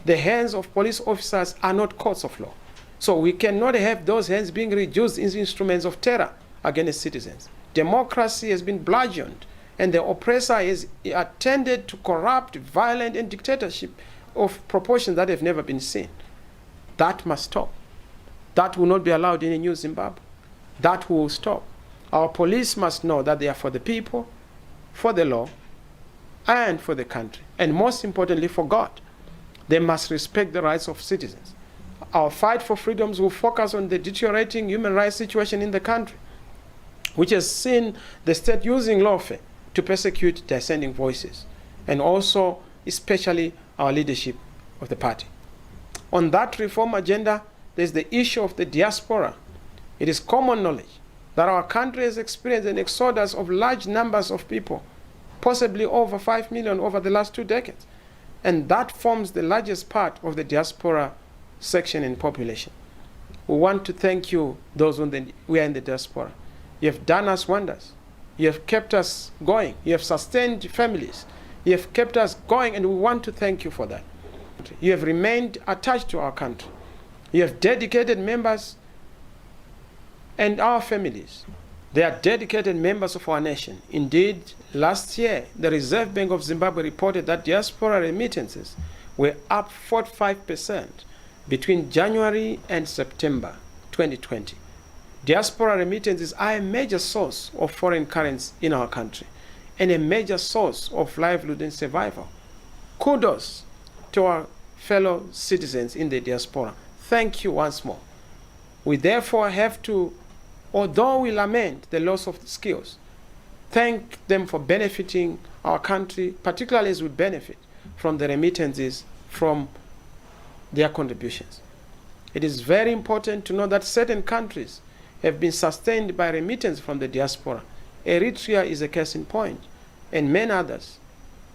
A: The hands of police officers are not courts of law. So we cannot have those hands being reduced into instruments of terror against citizens. Democracy has been bludgeoned, and the oppressor has attended to corrupt, violent, and dictatorship of proportions that have never been seen. That must stop. That will not be allowed in a new Zimbabwe. That will stop. Our police must know that they are for the people, for the law, and for the country, and most importantly, for God. They must respect the rights of citizens. Our fight for freedoms will focus on the deteriorating human rights situation in the country, which has seen the state using lawfare to persecute dissenting voices, and also especially our leadership of the party. On that reform agenda, there's the issue of the diaspora. It is common knowledge that our country has experienced an exodus of large numbers of people, possibly over 5 million over the last 2 decades, and that forms the largest part of the diaspora section in population. We want to thank you, those who are in the diaspora. You have done us wonders. You have kept us going. You have sustained families. You have kept us going, and we want to thank you for that. You have remained attached to our country. You have dedicated members and our families. They are dedicated members of our nation. Indeed, last year, the Reserve Bank of Zimbabwe reported that diaspora remittances were up 45% between January and September 2020. Diaspora remittances are a major source of foreign currency in our country and a major source of livelihood and survival. Kudos to our fellow citizens in the diaspora. Thank you once more. We therefore have to, although we lament the loss of skills, thank them for benefiting our country, particularly as we benefit from the remittances from their contributions. It is very important to know that certain countries have been sustained by remittance from the diaspora. Eritrea is a case in point, and many others.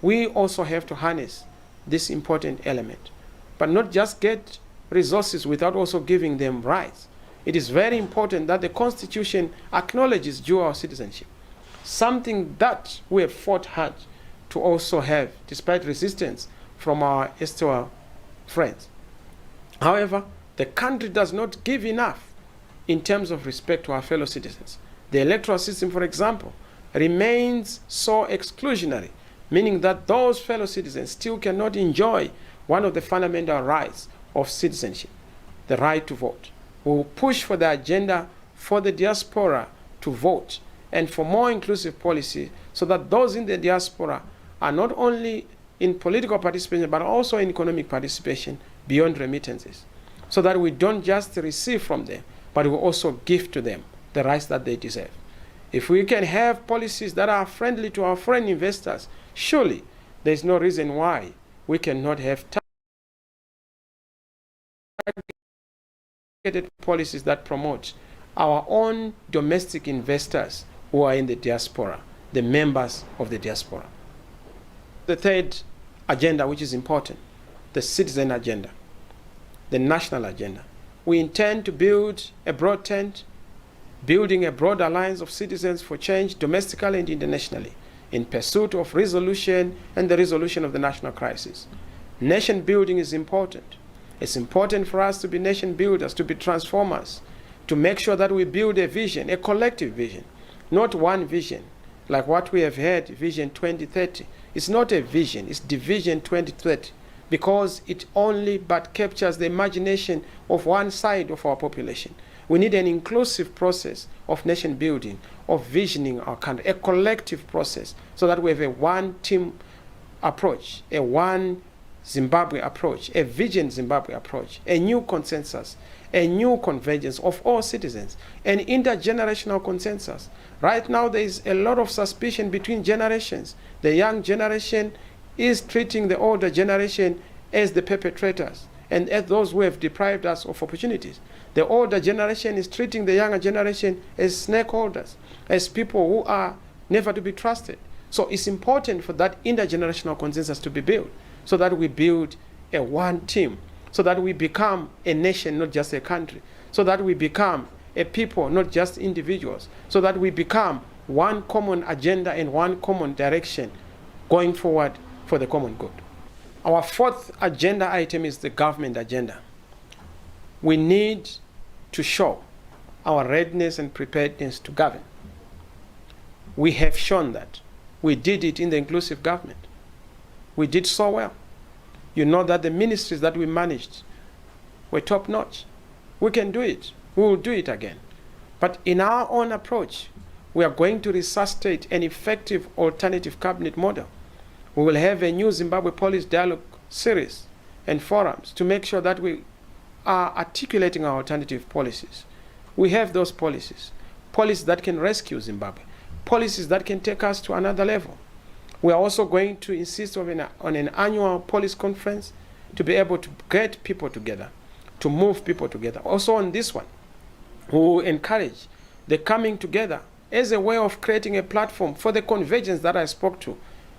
A: We also have to harness this important element, but not just get resources without also giving them rights. It is very important that the Constitution acknowledges dual citizenship, something that we have fought hard to also have, despite resistance from our estuary friends. However, the country does not give enough in terms of respect to our fellow citizens. The electoral system, for example, remains so exclusionary, meaning that those fellow citizens still cannot enjoy one of the fundamental rights of citizenship, the right to vote. We will push for the agenda for the diaspora to vote and for more inclusive policy so that those in the diaspora are not only in political participation but also in economic participation beyond remittances, so that we don't just receive from them, but we also give to them the rights that they deserve. If we can have policies that are friendly to our foreign investors, surely there is no reason why we cannot have targeted policies that promote our own domestic investors who are in the diaspora, the members of the diaspora. The third agenda, which is important, the citizen agenda, the national agenda. We intend to build a broad tent, building a broad alliance of citizens for change domestically and internationally in pursuit of resolution and the resolution of the national crisis. Nation building is important. It's important for us to be nation builders, to be transformers, to make sure that we build a vision, a collective vision, not one vision, like what we have had, Vision 2030. It's not a vision, it's Division 2030, because it only but captures the imagination of one side of our population. We need an inclusive process of nation building, of visioning our country, a collective process, so that we have a one-team approach, a one Zimbabwe approach, a vision Zimbabwe approach, a new consensus, a new convergence of all citizens, an intergenerational consensus. Right now, there is a lot of suspicion between generations. The young generation is treating the older generation as the perpetrators and as those who have deprived us of opportunities. The older generation is treating the younger generation as stakeholders, as people who are never to be trusted. So it's important for that intergenerational consensus to be built, so that we build a one team, so that we become a nation, not just a country, so that we become a people, not just individuals, so that we become one common agenda and one common direction going forward for the common good. Our fourth agenda item is the government agenda. We need to show our readiness and preparedness to govern. We have shown that. We did it in the inclusive government. We did so well. You know that the ministries that we managed were top-notch. We can do it. We will do it again. But in our own approach, we are going to resuscitate an effective alternative cabinet model. We will have a new Zimbabwe Policy Dialogue series and forums to make sure that we are articulating our alternative policies. We have those policies that can rescue Zimbabwe, policies that can take us to another level. We are also going to insist on an annual policy conference to be able to get people together, to move people together. Also on this one, we will encourage the coming together as a way of creating a platform for the convergence that I spoke to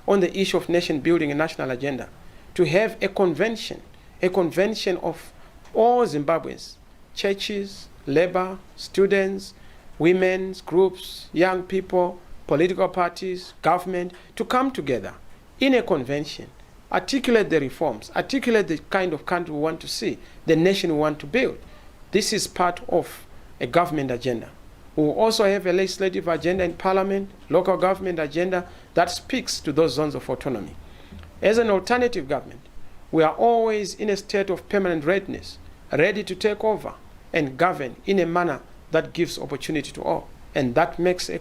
A: on the issue of nation building and national agenda, to have a convention of all Zimbabweans, churches, labor, students, women's groups, young people, political parties, government, to come together in a convention, articulate the reforms, articulate the kind of country we want to see, the nation we want to build. This is part of a government agenda. We will also have a legislative agenda in parliament, local government agenda that speaks to those zones of autonomy. As an alternative government, we are always in a state of permanent readiness, ready to take over and govern in a manner that gives opportunity to all. And that makes our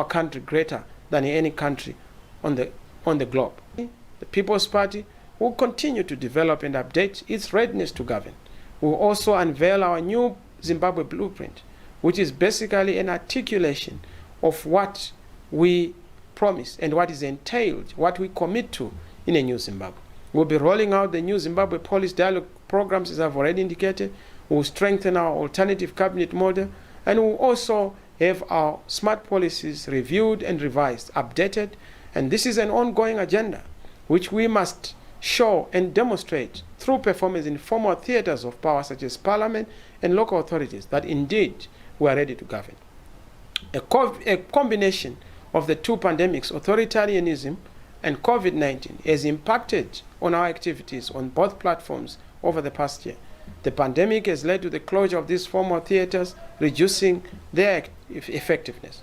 A: country, greater than any country on the globe. The People's Party will continue to develop and update its readiness to govern. We will also unveil our new Zimbabwe blueprint, which is basically an articulation of what we promise and what is entailed, what we commit to in a new Zimbabwe. We'll be rolling out the new Zimbabwe policy dialogue programs, as I've already indicated. We'll strengthen our alternative cabinet model, and we'll also have our smart policies reviewed and revised, updated. And this is an ongoing agenda, which we must show and demonstrate through performance in formal theaters of power, such as parliament and local authorities, that indeed we are ready to govern. A combination of the two pandemics, authoritarianism and COVID-19, has impacted on our activities on both platforms over the past year. The pandemic has led to the closure of these formal theaters, reducing their effectiveness.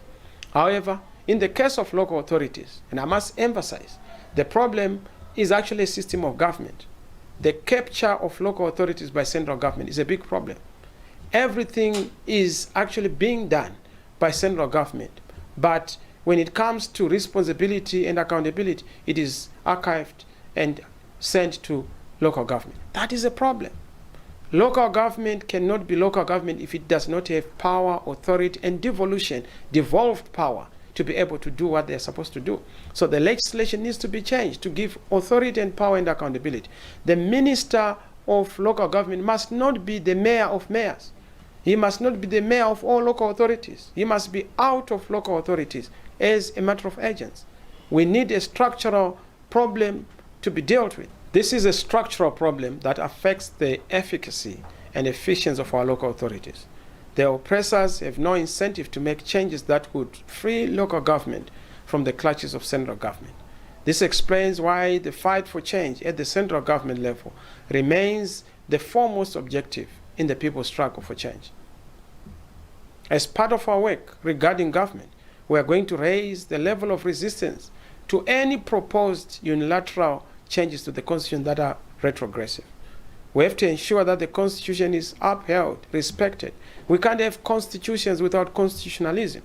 A: However, in the case of local authorities, and I must emphasize, the problem is actually a system of government. The capture of local authorities by central government is a big problem. Everything is actually being done by central government, but when it comes to responsibility and accountability, it is archived and sent to local government. That is a problem. Local government cannot be local government if it does not have power, authority, and devolved power to be able to do what they're supposed to do. So the legislation needs to be changed to give authority and power and accountability. The minister of local government must not be the mayor of mayors. He must not be the mayor of all local authorities. He must be out of local authorities as a matter of urgency. We need a structural problem to be dealt with. This is a structural problem that affects the efficacy and efficiency of our local authorities. The oppressors have no incentive to make changes that would free local government from the clutches of central government. This explains why the fight for change at the central government level remains the foremost objective in the people's struggle for change. As part of our work regarding government, we are going to raise the level of resistance to any proposed unilateral changes to the Constitution that are retrogressive. We have to ensure that the Constitution is upheld, respected. We can't have constitutions without constitutionalism.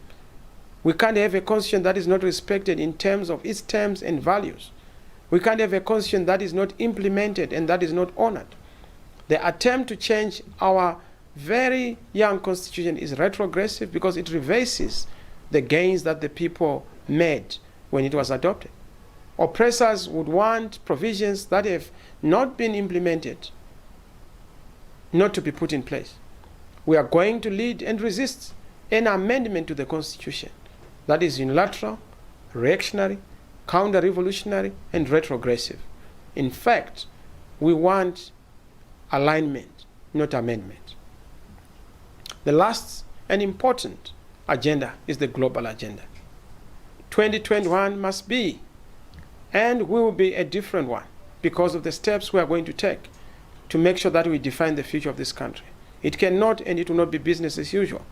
A: We can't have a Constitution that is not respected in terms of its terms and values. We can't have a Constitution that is not implemented and that is not honored. The attempt to change our very young Constitution is retrogressive because it reverses the gains that the people made when it was adopted. Oppressors would want provisions that have not been implemented not to be put in place. We are going to lead and resist an amendment to the Constitution that is unilateral, reactionary, counter-revolutionary, and retrogressive. In fact, we want alignment, not amendment. The last and important agenda is the global agenda. 2021 must be and we will be a different one because of the steps we are going to take to make sure that we define the future of this country. It cannot and it will not be business as usual.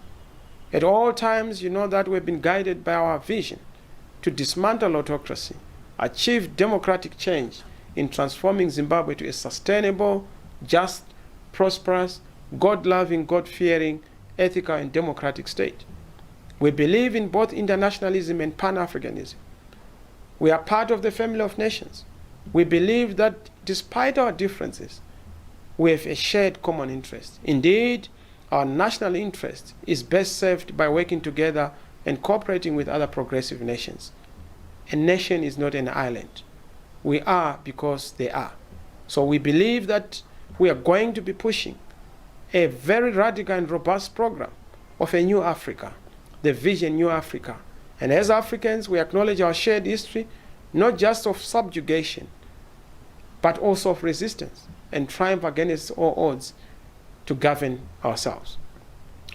A: At all times, you know that we've been guided by our vision to dismantle autocracy, achieve democratic change in transforming Zimbabwe to a sustainable, just, prosperous, God-loving, God-fearing, ethical and democratic state. We believe in both internationalism and Pan-Africanism. We are part of the family of nations. We believe that despite our differences, we have a shared common interest. Indeed, our national interest is best served by working together and cooperating with other progressive nations. A nation is not an island. We are because they are. So we believe that we are going to be pushing a very radical and robust program of a new Africa, the vision New Africa. And as Africans, we acknowledge our shared history, not just of subjugation, but also of resistance and triumph against all odds to govern ourselves.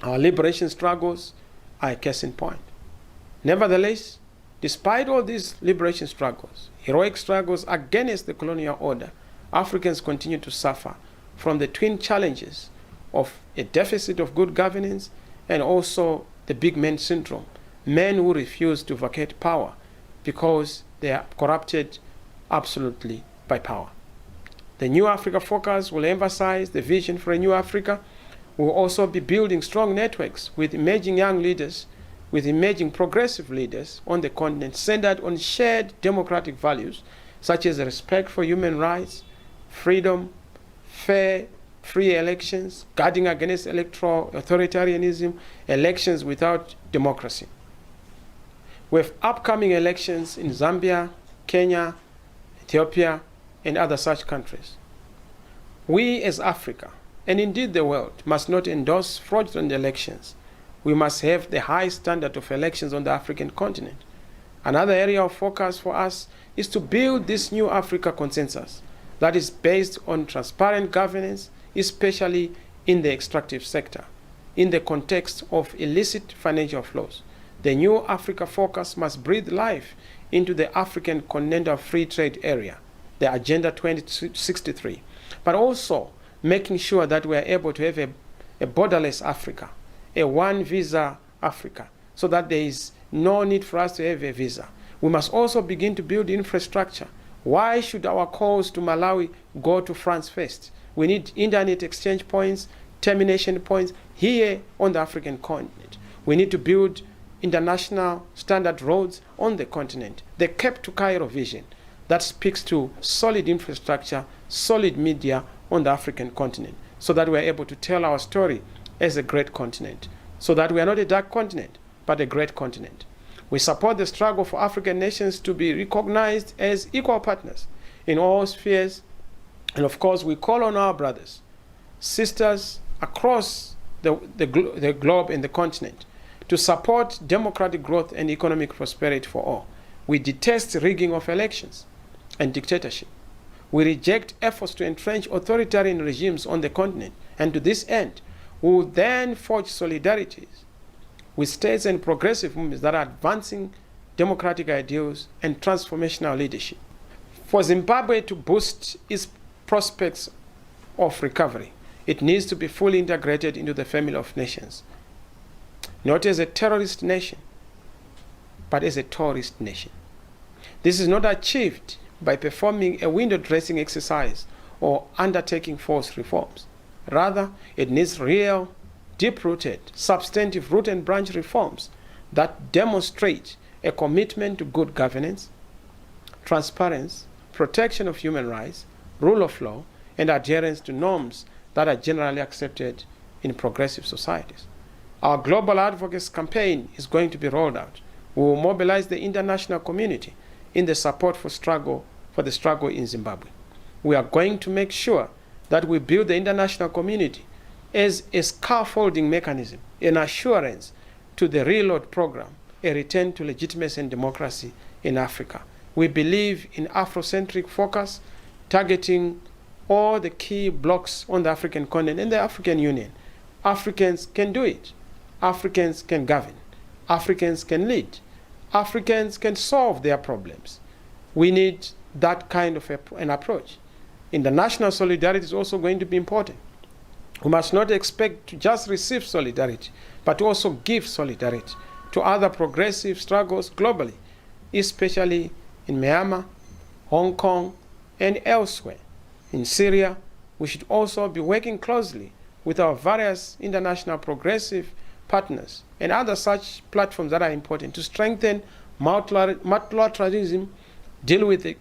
A: Our liberation struggles are a case in point. Nevertheless, despite all these liberation struggles, heroic struggles against the colonial order, Africans continue to suffer from the twin challenges of a deficit of good governance and also the big man syndrome, men who refuse to vacate power because they are corrupted absolutely by power. The New Africa focus will emphasize the vision for a new Africa We'll also be building strong networks with emerging young leaders, with emerging progressive leaders on the continent, centered on shared democratic values such as respect for human rights, freedom, fair, free elections, guarding against electoral authoritarianism, elections without democracy. We have upcoming elections in Zambia, Kenya, Ethiopia, and other such countries. We as Africa, and indeed the world, must not endorse fraudulent elections. We must have the high standard of elections on the African continent. Another area of focus for us is to build this new Africa consensus that is based on transparent governance, especially in the extractive sector, in the context of illicit financial flows. The new Africa focus must breathe life into the African Continental Free Trade Area, the Agenda 2063, but also making sure that we are able to have a borderless Africa, a one-visa Africa, so that there is no need for us to have a visa. We must also begin to build infrastructure. Why should our calls to Malawi go to France first? We need internet exchange points, termination points here on the African continent. We need to build international standard roads on the continent. The Cape to Cairo vision that speaks to solid infrastructure, solid media on the African continent, so that we are able to tell our story as a great continent, so that we are not a dark continent, but a great continent. We support the struggle for African nations to be recognized as equal partners in all spheres. And of course, we call on our brothers, sisters across the globe and the continent to support democratic growth and economic prosperity for all. We detest rigging of elections and dictatorship. We reject efforts to entrench authoritarian regimes on the continent. And to this end, we will then forge solidarities with states and progressive movements that are advancing democratic ideals and transformational leadership. For Zimbabwe to boost its prospects of recovery, it needs to be fully integrated into the family of nations, not as a terrorist nation, but as a tourist nation. This is not achieved by performing a window dressing exercise or undertaking false reforms. Rather, it needs real, deep-rooted, substantive root and branch reforms that demonstrate a commitment to good governance, transparency, protection of human rights, rule of law, and adherence to norms that are generally accepted in progressive societies. Our Global Advocates campaign is going to be rolled out. We will mobilize the international community in the support for the struggle in Zimbabwe. We are going to make sure that we build the international community as a scaffolding mechanism, an assurance to the Reload program, a return to legitimacy and democracy in Africa. We believe in Afrocentric focus, targeting all the key blocks on the African continent and the African Union. Africans can do it. Africans can govern. Africans can lead. Africans can solve their problems. We need that kind of an approach. International solidarity is also going to be important. We must not expect to just receive solidarity, but also give solidarity to other progressive struggles globally, especially in Myanmar, Hong Kong, and elsewhere. In Syria, we should also be working closely with our various international progressive partners and other such platforms that are important to strengthen multilateralism, deal with the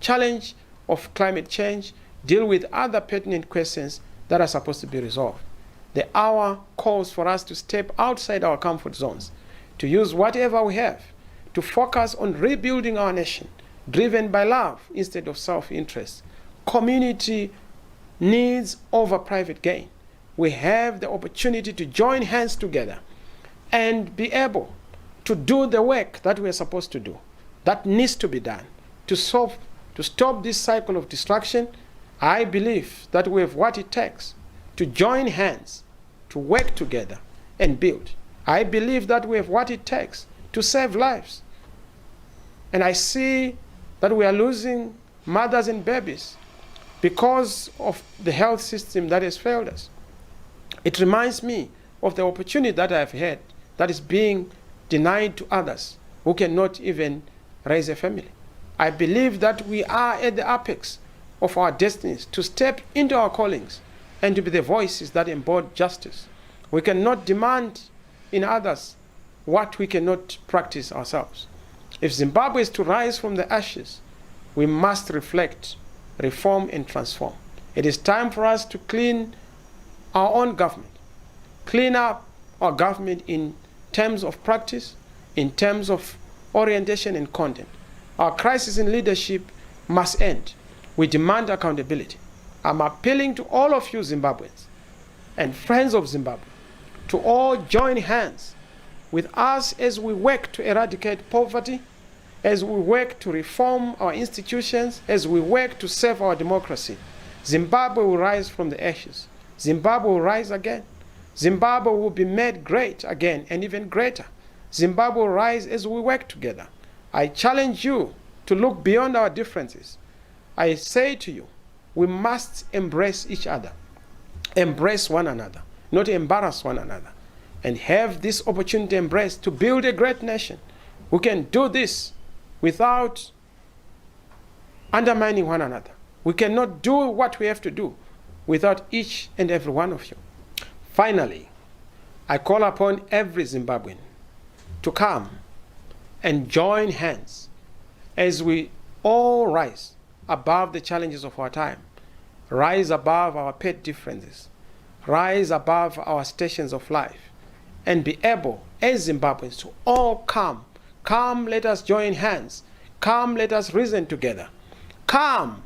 A: challenge of climate change, deal with other pertinent questions that are supposed to be resolved. The hour calls for us to step outside our comfort zones, to use whatever we have, to focus on rebuilding our nation, driven by love instead of self-interest. Community needs over private gain. We have the opportunity to join hands together and be able to do the work that we are supposed to do, that needs to be done, to stop this cycle of destruction. I believe that we have what it takes to join hands, to work together and build. I believe that we have what it takes to save lives. And I see that we are losing mothers and babies because of the health system that has failed us. It reminds me of the opportunity that I have had that is being denied to others who cannot even raise a family. I believe that we are at the apex of our destinies to step into our callings and to be the voices that embody justice. We cannot demand in others what we cannot practice ourselves. If Zimbabwe is to rise from the ashes, we must reflect, reform, and transform. It is time for us to clean our own government, clean up our government in terms of practice, in terms of orientation and content. Our crisis in leadership must end. We demand accountability. I'm appealing to all of you Zimbabweans and friends of Zimbabwe to all join hands with us as we work to eradicate poverty, as we work to reform our institutions, as we work to save our democracy. Zimbabwe will rise from the ashes. Zimbabwe will rise again. Zimbabwe will be made great again and even greater. Zimbabwe will rise as we work together. I challenge you to look beyond our differences. I say to you, we must embrace each other, embrace one another, not embarrass one another, and have this opportunity to embrace to build a great nation. We can do this without undermining one another. We cannot do what we have to do without each and every one of you. Finally, I call upon every Zimbabwean to come and join hands as we all rise above the challenges of our time, rise above our pet differences, rise above our stations of life, and be able, as Zimbabweans, to all come. Come, let us join hands. Come, let us reason together. Come,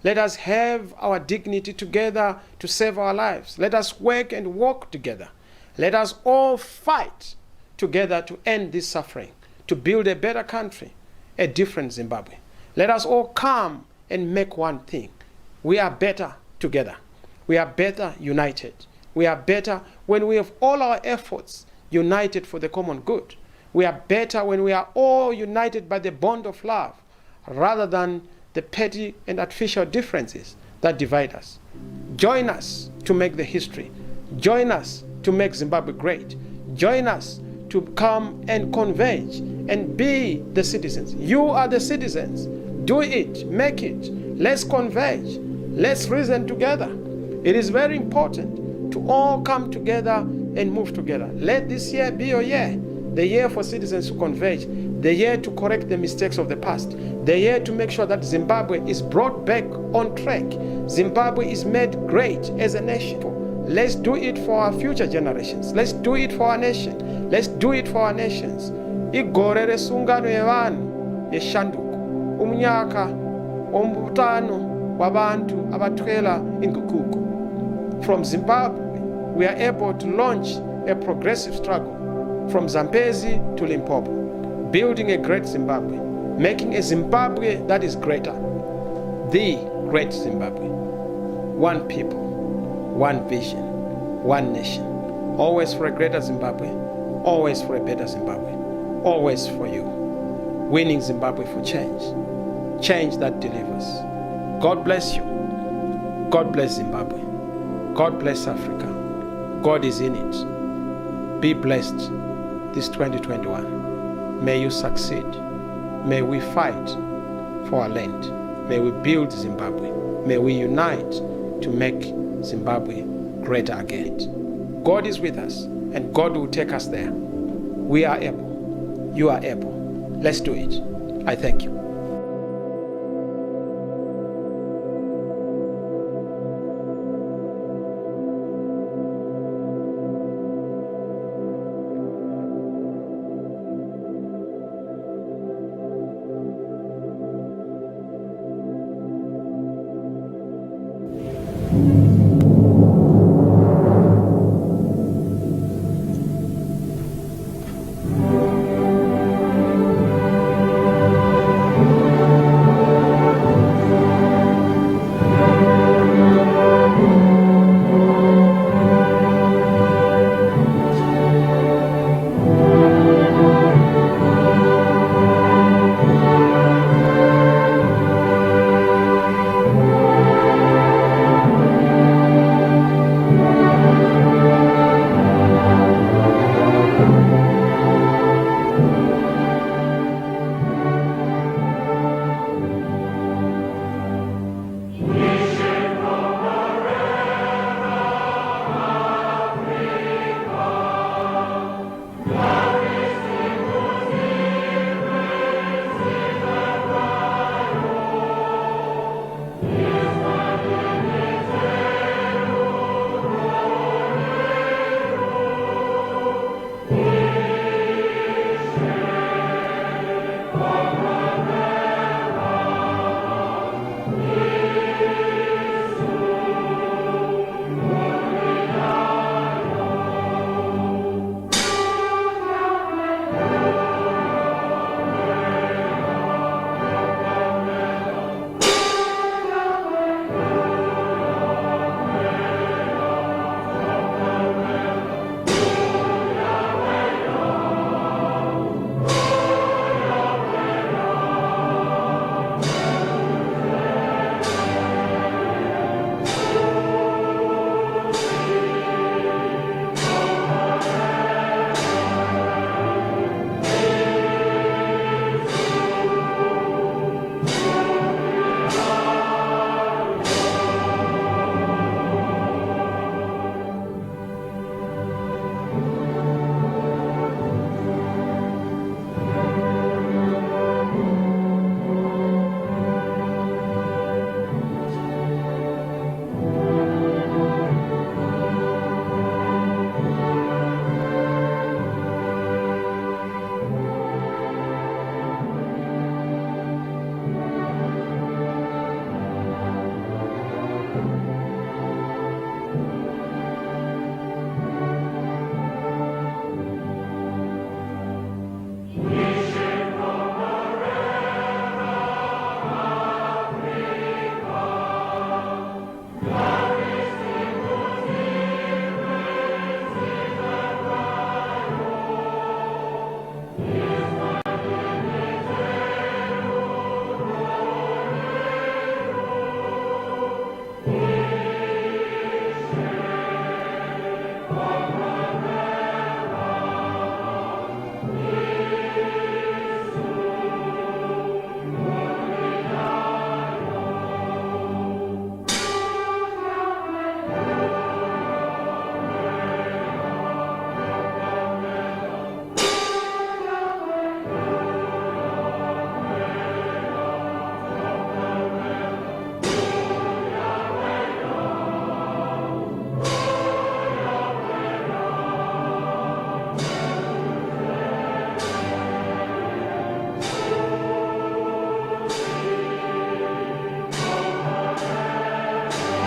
A: let us have our dignity together to save our lives. Let us work and walk together. Let us all fight together to end this suffering, to build a better country, a different Zimbabwe. Let us all come and make one thing. We are better together. We are better united. We are better when we have all our efforts united for the common good. We are better when we are all united by the bond of love, rather than the petty and artificial differences that divide us. Join us to make the history. Join us to make Zimbabwe great. Join us to come and converge and be the citizens. You are the citizens. Do it, make it. Let's converge. Let's reason together. It is very important to all come together and move together. Let this year be your year, the year for citizens to converge, the year to correct the mistakes of the past, the year to make sure that Zimbabwe is brought back on track. Zimbabwe is made great as a nation. Let's do it for our future generations. Let's do it for our nation. Let's do it for our nations. Igore resungano yevanhu yeshanduko umnyaka omutano wabantu abatwela inguquko. From Zimbabwe, we are able to launch a progressive struggle from Zambezi to Limpopo, building a great Zimbabwe, making a Zimbabwe that is greater, the great Zimbabwe. One people, one vision, one nation, always for a greater Zimbabwe, always for a better Zimbabwe, always for you. Winning Zimbabwe for change, change that delivers. God bless you. God bless Zimbabwe. God bless Africa. God is in it. Be blessed this 2021. May you succeed. May we fight for our land. May we build Zimbabwe. May we unite to make Zimbabwe greater again. God is with us, and God will take us there. We are able. You are able. Let's do it. I thank you.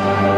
A: you.